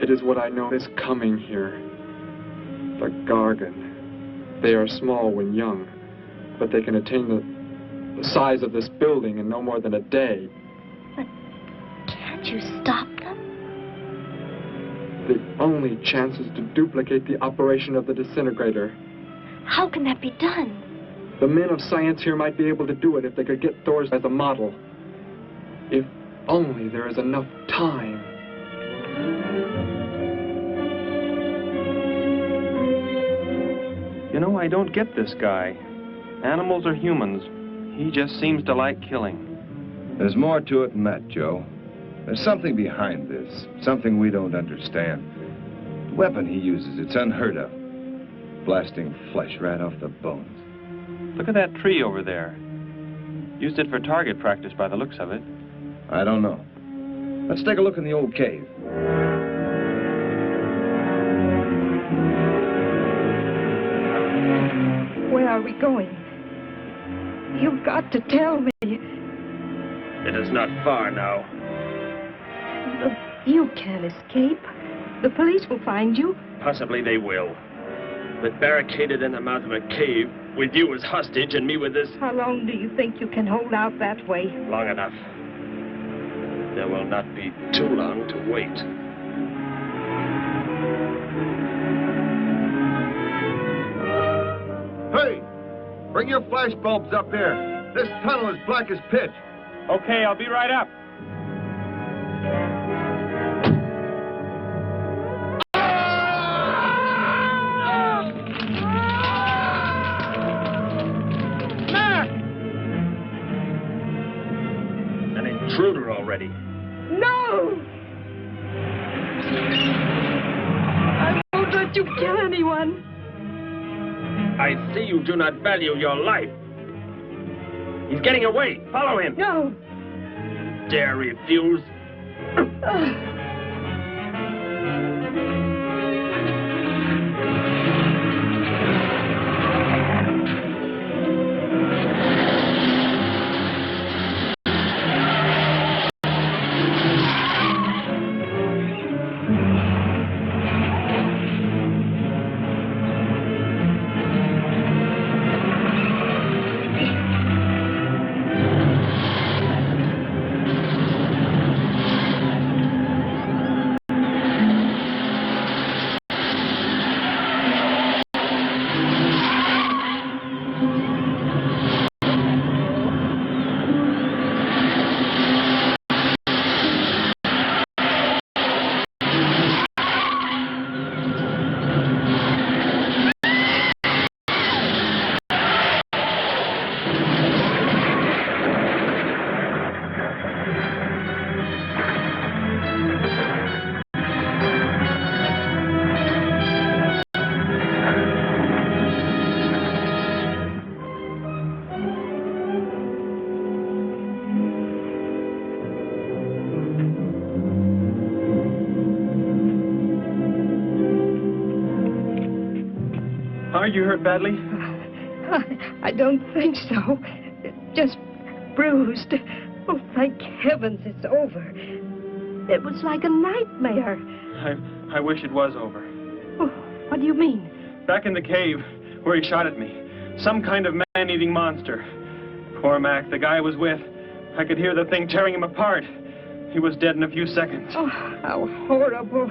It is what I know is coming here. The gargon. They are small when young, but they can attain the size of this building in no more than a day. But can't you stop them? The only chance is to duplicate the operation of the disintegrator. How can that be done? The men of science here might be able to do it if they could get Thor's as a model. If only there is enough time. You know, I don't get this guy. Animals or humans, he just seems to like killing. There's more to it than that, Joe. There's something behind this, something we don't understand. The weapon he uses, it's unheard of. Blasting flesh right off the bones. Look at that tree over there. Used it for target practice by the looks of it. I don't know. Let's take a look in the old cave. Where are we going? You've got to tell me. It is not far now. You can't escape. The police will find you. Possibly they will. But barricaded in the mouth of a cave, with you as hostage and me with this... How long do you think you can hold out that way? Long enough. There will not be too long to wait. Hey! Bring your flash bulbs up here. This tunnel is black as pitch. Okay, I'll be right up. An intruder already. No! I won't let you kill anyone. I see you do not value your life. He's getting away. Follow him. No. Dare refuse? Are you hurt badly? I don't think so. Just bruised. Oh, thank heavens it's over. It was like a nightmare. I wish it was over. Oh, what do you mean? Back in the cave where he shot at me. Some kind of man-eating monster. Poor Mac, the guy I was with. I could hear the thing tearing him apart. He was dead in a few seconds. Oh, how horrible.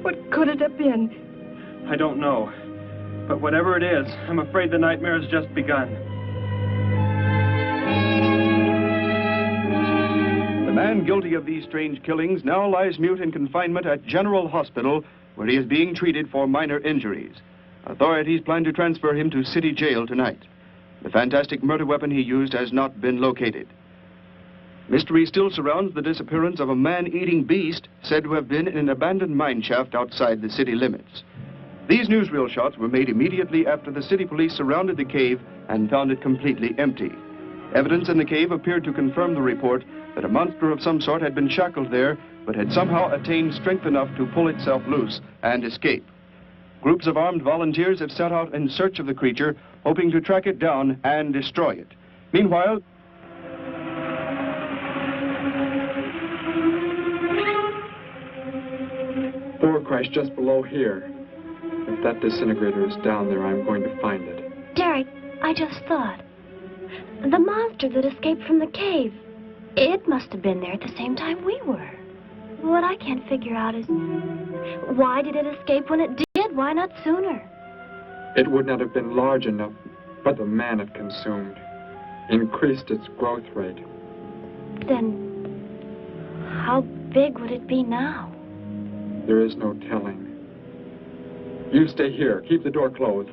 What could it have been? I don't know. But whatever it is, I'm afraid the nightmare has just begun. The man guilty of these strange killings now lies mute in confinement at General Hospital, where he is being treated for minor injuries. Authorities plan to transfer him to City Jail tonight. The fantastic murder weapon he used has not been located. Mystery still surrounds the disappearance of a man-eating beast said to have been in an abandoned mine shaft outside the city limits. These newsreel shots were made immediately after the city police surrounded the cave and found it completely empty. Evidence in the cave appeared to confirm the report that a monster of some sort had been shackled there, but had somehow attained strength enough to pull itself loose and escape. Groups of armed volunteers have set out in search of the creature, hoping to track it down and destroy it. Meanwhile, Thor crashed just below here. If If that disintegrator is down there, I'm going to find it. Derek, I just thought. The monster that escaped from the cave. It must have been there at the same time we were. What I can't figure out is, why did it escape when it did? Why not sooner? It would not have been large enough, but the man it consumed increased its growth rate. Then, how big would it be now? There is no telling. You stay here. Keep the door closed.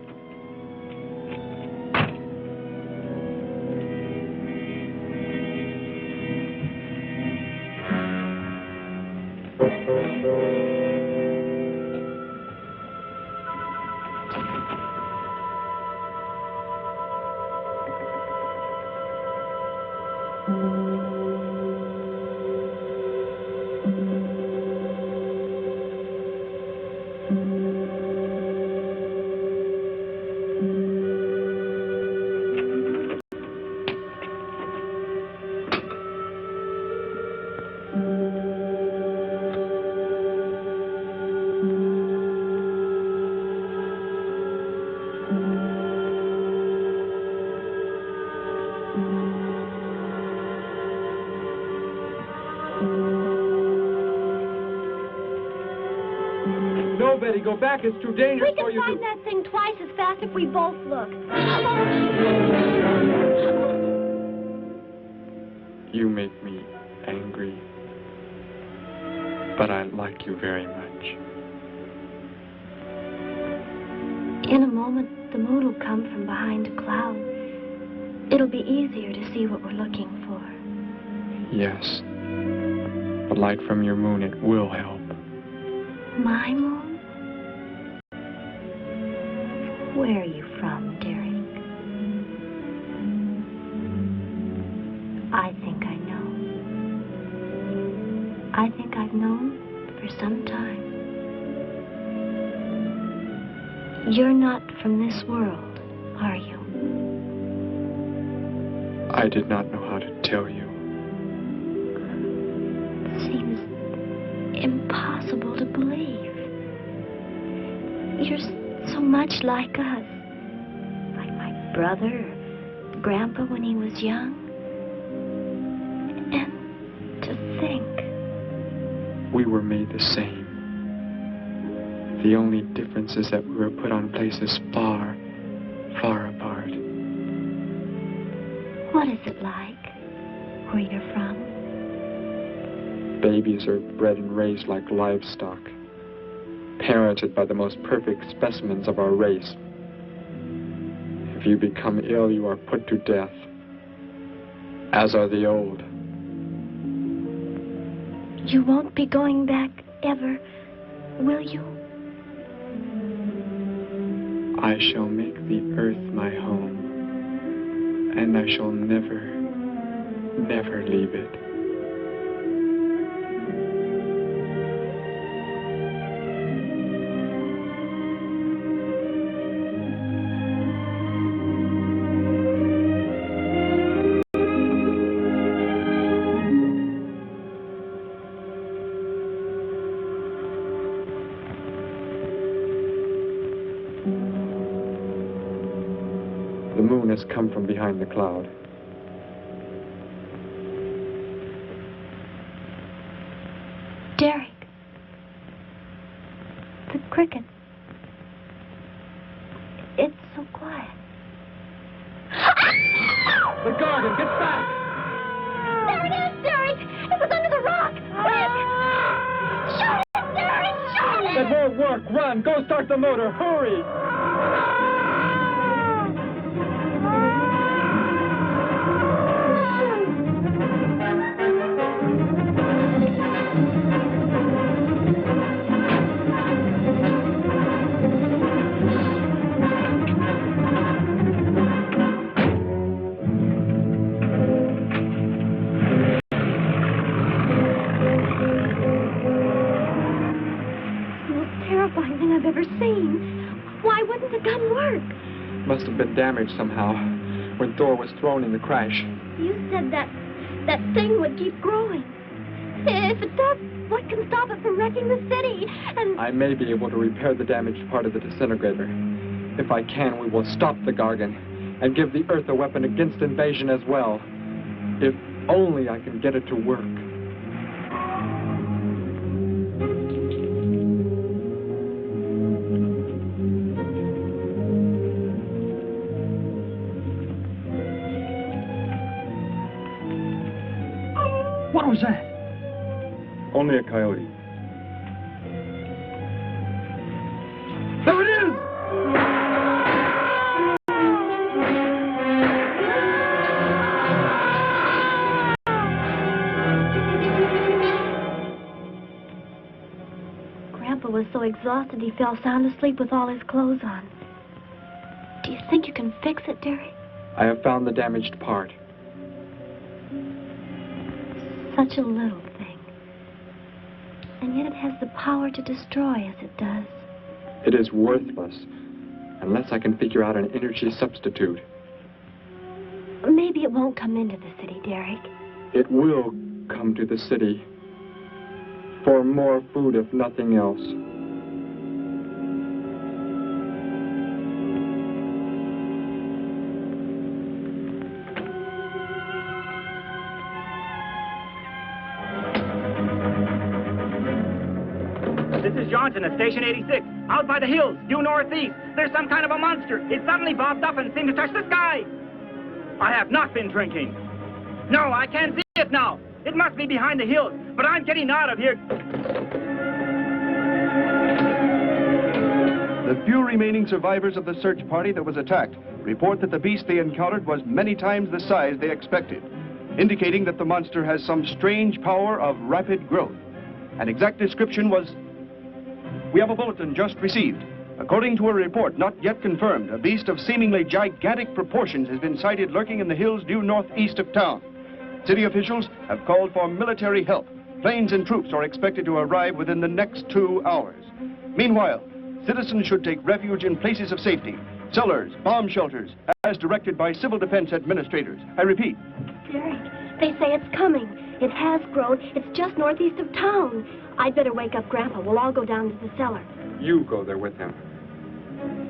No, Betty, go back. It's too dangerous for you We can to... find that thing twice as fast if we both look. You make me angry, but I like you very much. In a moment, the moon will come from behind a cloud. It'll be easier to see what we're looking for. Yes. The light from your moon, it will help. My moon? Where are you from, Derek? I think I know. I think I've known for some time. You're not from this world, are you? I did not know how to tell you. It seems impossible to believe. You're so much like us. Like my brother, or Grandpa when he was young. And to think. We were made the same. The only difference is that we were put on places far, far apart. What is it like, where you're from? Babies are bred and raised like livestock, parented by the most perfect specimens of our race. If you become ill, you are put to death, as are the old. You won't be going back ever, will you? I shall make the earth my home, and I shall never, never leave it. The moon has come from behind the cloud. Derek. The cricket. It's so quiet. The gargon, get back! There it is, Derek! It was under the rock! Quick! Shoot it, Derek! Shoot it! That won't work. Run. Go start the motor. Hurry! I've ever seen. Why wouldn't the gun work? Must have been damaged somehow when Thor was thrown in the crash. You said that thing would keep growing. If it does, what can stop it from wrecking the city? And I may be able to repair the damaged part of the disintegrator. If I can, we will stop the gargon and give the Earth a weapon against invasion as well. If only I can get it to work. What was that? Only a coyote. There it is! Grandpa was so exhausted he fell sound asleep with all his clothes on. Do you think you can fix it, Derek? I have found the damaged part. Such a little thing. And yet it has the power to destroy as it does. It is worthless unless I can figure out an energy substitute. Maybe it won't come into the city, Derek. It will come to the city for more food, if nothing else. This is Johnson at Station 86. Out by the hills, due northeast. There's some kind of a monster. It suddenly bobbed up and seemed to touch the sky. I have not been drinking. No, I can't see it now. It must be behind the hills, but I'm getting out of here. The few remaining survivors of the search party that was attacked report that the beast they encountered was many times the size they expected, indicating that the monster has some strange power of rapid growth. An exact description was... We have a bulletin just received. According to a report not yet confirmed, a beast of seemingly gigantic proportions has been sighted lurking in the hills due northeast of town. City officials have called for military help. Planes and troops are expected to arrive within the next 2 hours. Meanwhile, citizens should take refuge in places of safety, cellars, bomb shelters, as directed by civil defense administrators. I repeat. Derek, they say it's coming. It has grown. It's just northeast of town. I'd better wake up Grandpa. We'll all go down to the cellar. You go there with him.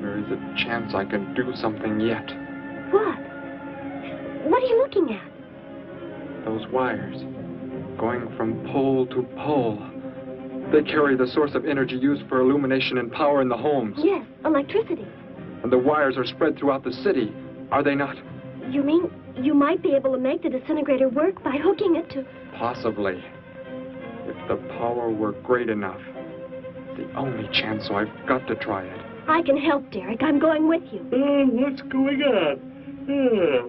There is a chance I can do something yet. What? What are you looking at? Those wires, going from pole to pole. They carry the source of energy used for illumination and power in the homes. Yes, electricity. And the wires are spread throughout the city, are they not? You mean you might be able to make the disintegrator work by hooking it to... Possibly. If the power were great enough. The only chance, so I've got to try it. I can help, Derek. I'm going with you. What's going on?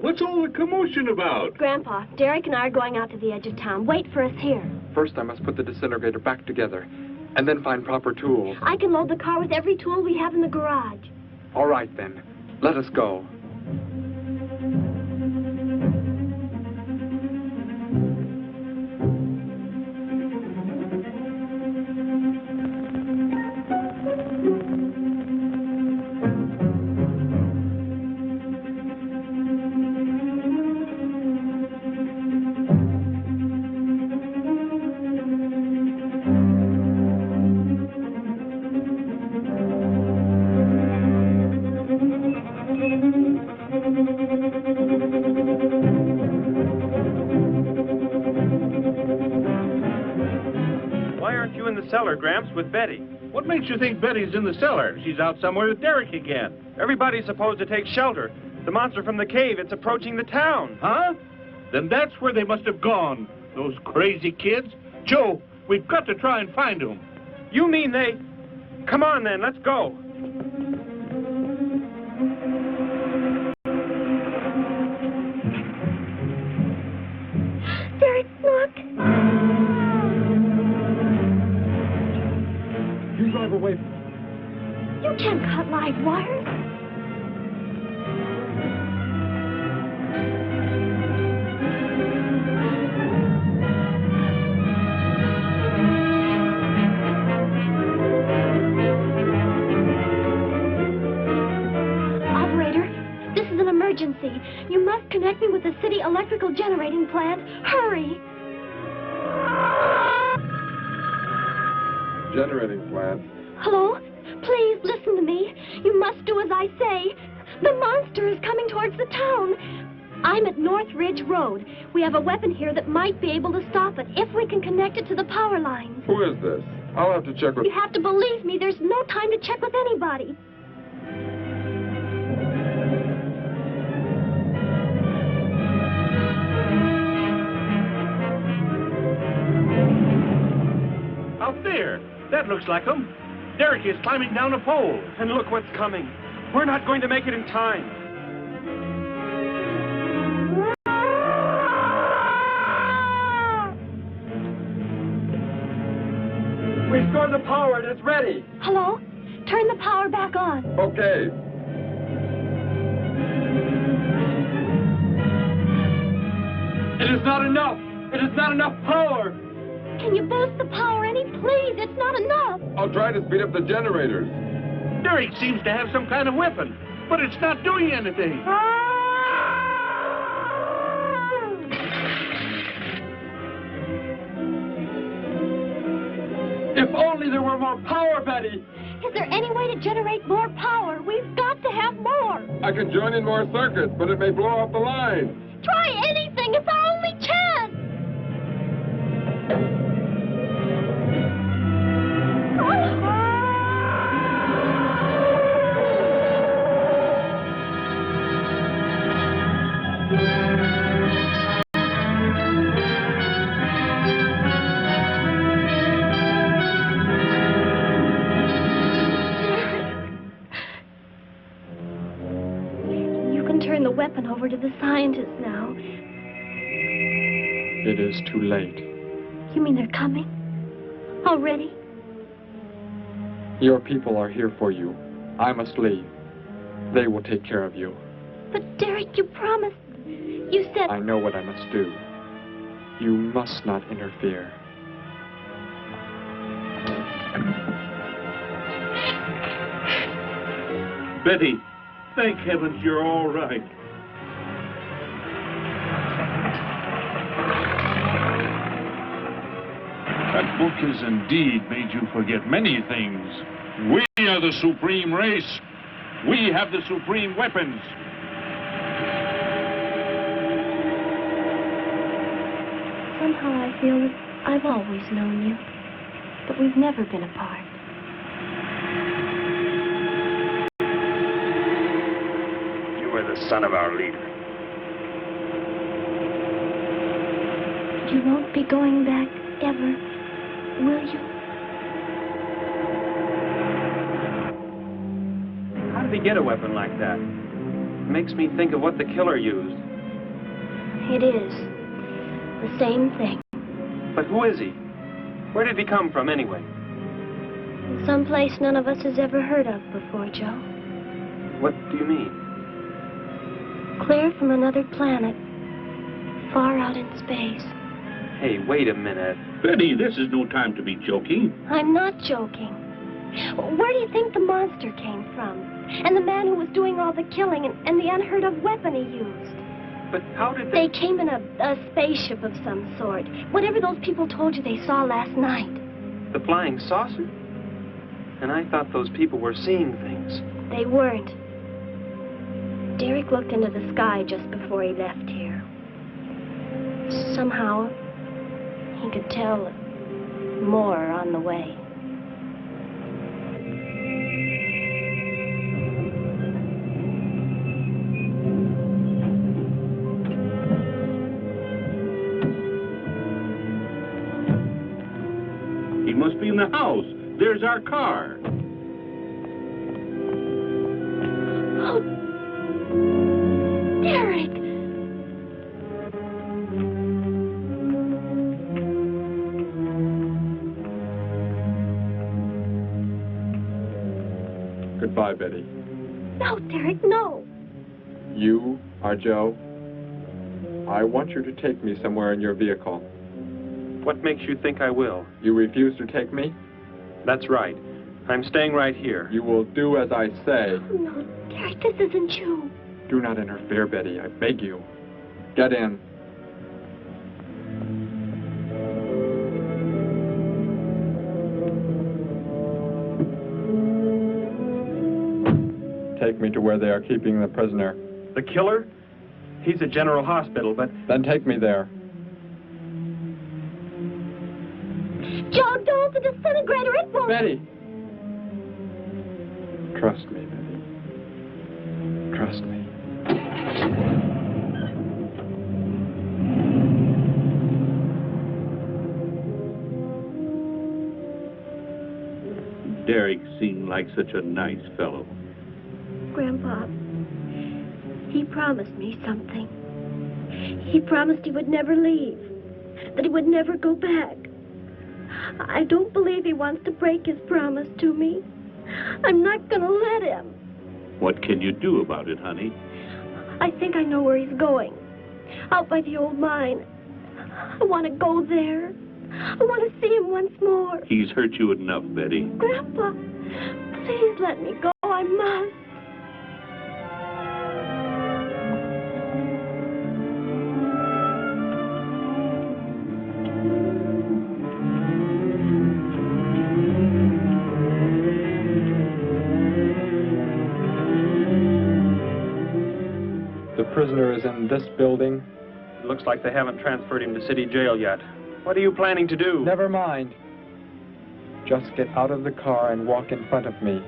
What's all the commotion about? Grandpa, Derek and I are going out to the edge of town. Wait for us here. First, I must put the disintegrator back together, and then find proper tools. I can load the car with every tool we have in the garage. All right, then. Let us go. Gramps, with Betty. What makes you think Betty's in the cellar? She's out somewhere with Derek again. Everybody's supposed to take shelter. The monster from the cave, it's approaching the town. Huh? Then that's where they must have gone. Those crazy kids. Joe, we've got to try and find them. You mean they... Come on, then, let's go. Derek, look. You drive away. You can't cut live wires. Operator, this is an emergency. You must connect me with the city electrical generating plant. Hurry! generating plant. Hello? Please listen to me. You must do as I say. The monster is coming towards the town. I'm at North Ridge Road. We have a weapon here that might be able to stop it if we can connect it to the power lines. Who is this? I'll have to check with... You have to believe me. There's no time to check with anybody. Out there. That looks like him. Derek is climbing down a pole. And look what's coming. We're not going to make it in time. Restore the power. It's ready. Hello? Turn the power back on. Okay. It is not enough. It is not enough power. Can you boost the power any, please? It's not enough. I'll try to speed up the generators. Derek seems to have some kind of weapon, but it's not doing anything. If only there were more power, Betty. Is there any way to generate more power? We've got to have more. I can join in more circuits, but it may blow up the line. Try anything. It's our only chance. Turn the weapon over to the scientists now. It is too late. You mean they're coming? Already? Your people are here for you. I must leave. They will take care of you. But Derek, you promised. You said... I know what I must do. You must not interfere. Betty, thank heavens you're all right. That book has indeed made you forget many things. We are the supreme race. We have the supreme weapons. Somehow I feel that I've always known you, but we've never been apart. You were the son of our leader. You won't be going back ever, will you? How did he get a weapon like that? It makes me think of what the killer used. It is. The same thing. But who is he? Where did he come from, anyway? Someplace none of us has ever heard of before, Joe. What do you mean? Clear from another planet, far out in space. Hey, wait a minute. Betty, this is no time to be joking. I'm not joking. Where do you think the monster came from? And the man who was doing all the killing and the unheard of weapon he used? But how did they... They came in a spaceship of some sort. Whatever those people told you they saw last night. The flying saucer? And I thought those people were seeing things. They weren't. Derek looked into the sky just before he left here. Somehow, he could tell more on the way. He must be in the house. There's our car. Oh, Derek! Goodbye, Betty. No, Derek, no. You are Joe. I want you to take me somewhere in your vehicle. What makes you think I will? You refuse to take me? That's right. I'm staying right here. You will do as I say. Oh, no, Derek, this isn't you. Do not interfere, Betty. I beg you. Get in. take me to where they are keeping the prisoner. The killer? He's at General Hospital, but... Then take me there. Joe, don't! The disintegrator, it won't... Betty! Trust me, Betty. Trust me. Derek seemed like such a nice fellow. Grandpa, he promised me something. He promised he would never leave, that he would never go back. I don't believe he wants to break his promise to me. I'm not going to let him. What can you do about it, honey? I think I know where he's going. Out by the old mine. I want to go there. I want to see him once more. He's hurt you enough, Betty. Grandpa, please let me go. I must. The prisoner is in this building. It looks like they haven't transferred him to city jail yet. What are you planning to do? Never mind. Just get out of the car and walk in front of me.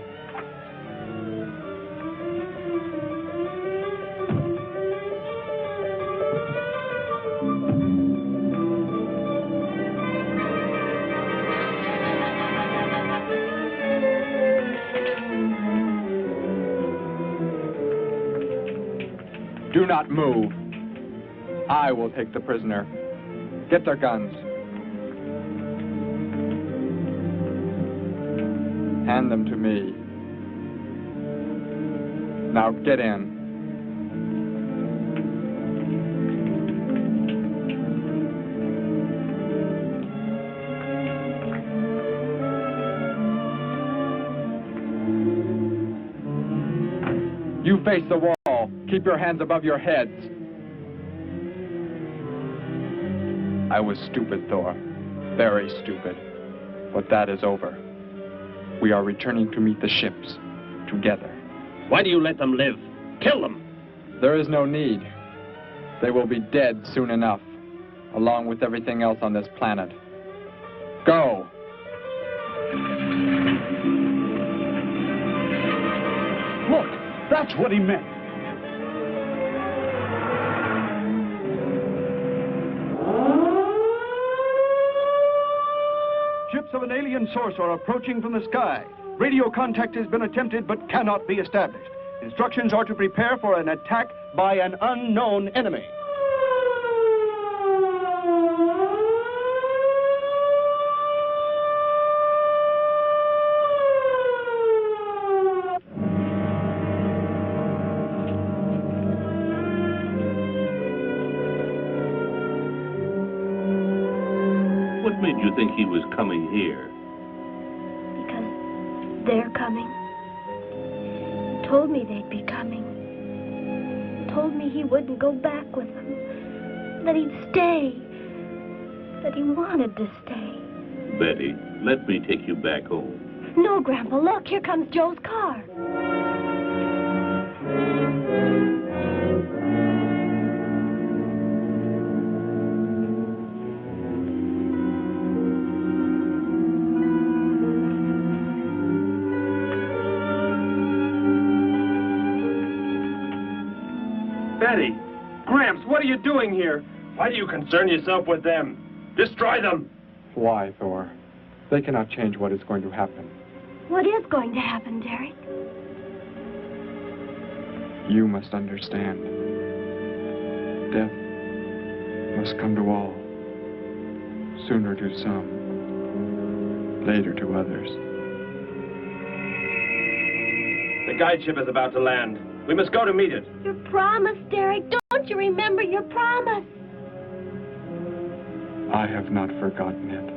Do not move. I will take the prisoner. Get their guns. Hand them to me. Now get in. You face the wall. Keep your hands above your heads. I was stupid, Thor. Very stupid. But that is over. We are returning to meet the ships. Together. Why do you let them live? Kill them! There is no need. They will be dead soon enough, along with everything else on this planet. Go! Look, that's what he meant. Ships of an alien source are approaching from the sky. Radio contact has been attempted but cannot be established. Instructions are to prepare for an attack by an unknown enemy. What made you think he was coming here? Because they're coming. Told me they'd be coming. Told me he wouldn't go back with them. That he'd stay. That he wanted to stay. Betty, let me take you back home. No, Grandpa, look, here comes Joe's car. Betty! Gramps, what are you doing here? Why do you concern yourself with them? Destroy them! Why, Thor? They cannot change what is going to happen. What is going to happen, Derek? You must understand. Death must come to all. Sooner to some, later to others. The guide ship is about to land. We must go to meet it. Your promise, Derek. Don't you remember your promise? I have not forgotten it.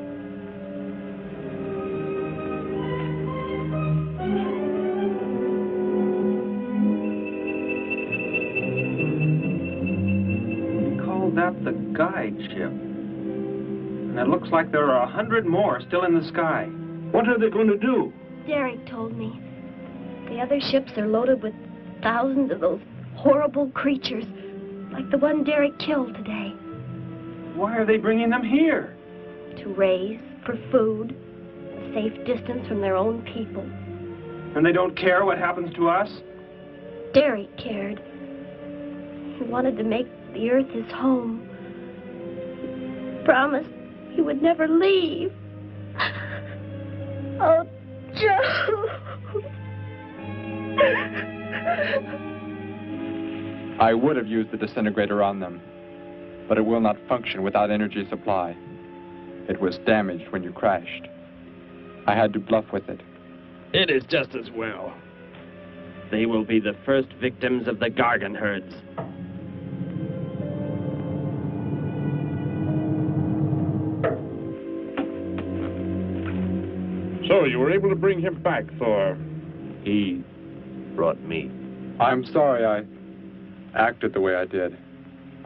Call that the guide ship. And it looks like there are 100 more still in the sky. What are they going to do? Derek told me. The other ships are loaded with thousands of those horrible creatures, like the one Derek killed today. Why are they bringing them here? To raise, for food, a safe distance from their own people. And they don't care what happens to us? Derek cared. He wanted to make the earth his home. He promised he would never leave. Oh, Joe. I would have used the disintegrator on them, but it will not function without energy supply. It was damaged when you crashed. I had to bluff with it. It is just as well. They will be the first victims of the gargon herds. So, you were able to bring him back, Thor? He brought me. I'm sorry I acted the way I did.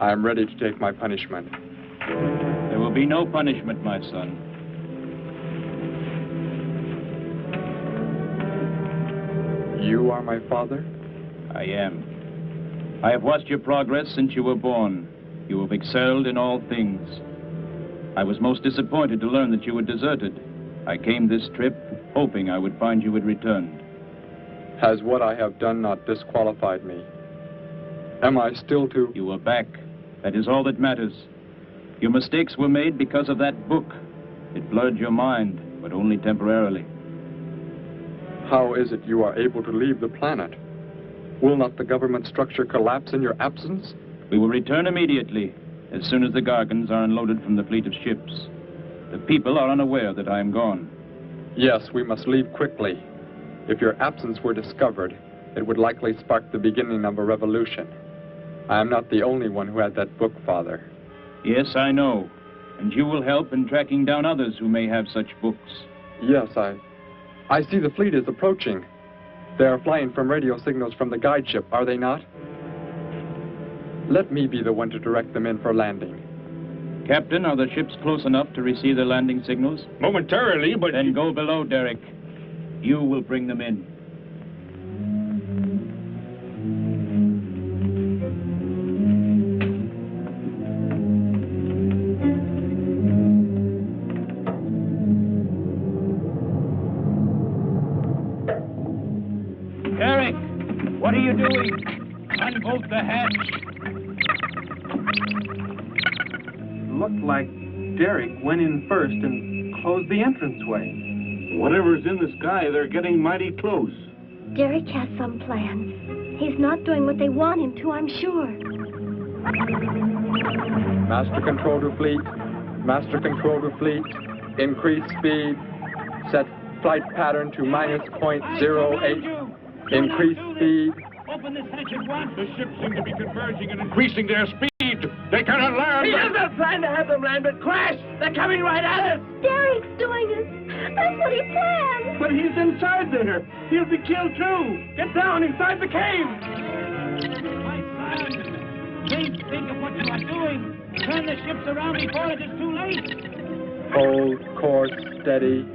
I am ready to take my punishment. There will be no punishment, my son. You are my father? I am. I have watched your progress since you were born. You have excelled in all things. I was most disappointed to learn that you had deserted. I came this trip hoping I would find you had returned. Has what I have done not disqualified me? Am I still to... You are back. That is all that matters. Your mistakes were made because of that book. It blurred your mind, but only temporarily. How is it you are able to leave the planet? Will not the government structure collapse in your absence? We will return immediately, as soon as the gargons are unloaded from the fleet of ships. The people are unaware that I am gone. Yes, we must leave quickly. If your absence were discovered, it would likely spark the beginning of a revolution. I am not the only one who had that book, Father. Yes, I know. And you will help in tracking down others who may have such books. Yes, I see the fleet is approaching. They are flying from radio signals from the guide ship, are they not? Let me be the one to direct them in for landing. Captain, are the ships close enough to receive their landing signals? Momentarily, but... Then go below, Derek. You will bring them in. Derek, what are you doing? Unbolt the hatch. Looked like Derek went in first and closed the entranceway. Whatever's in the sky, they're getting mighty close. Derek has some plans. He's not doing what they want him to, I'm sure. Master control to fleet. Master control to fleet. Increase speed. Set flight pattern to -.08. Increase speed. Open this hatch at once. The ships seem to be converging and increasing their speed. They cannot land. He doesn't plan to have them land, but crash. They're coming right at us. Derek's doing it. That's what he planned. But he's inside there. He'll be killed too. Get down inside the cave. My son, please think of what you are doing. Turn the ships around before it is too late. Hold course steady.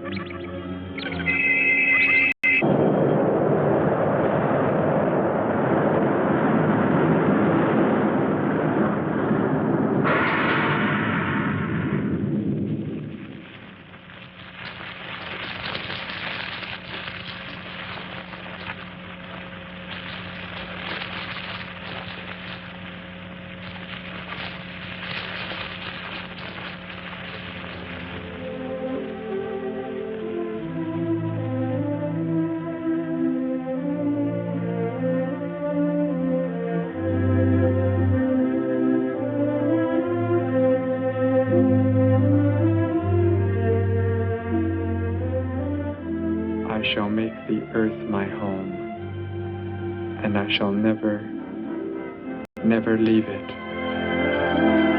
I shall make the earth my home, and I shall never, never leave it.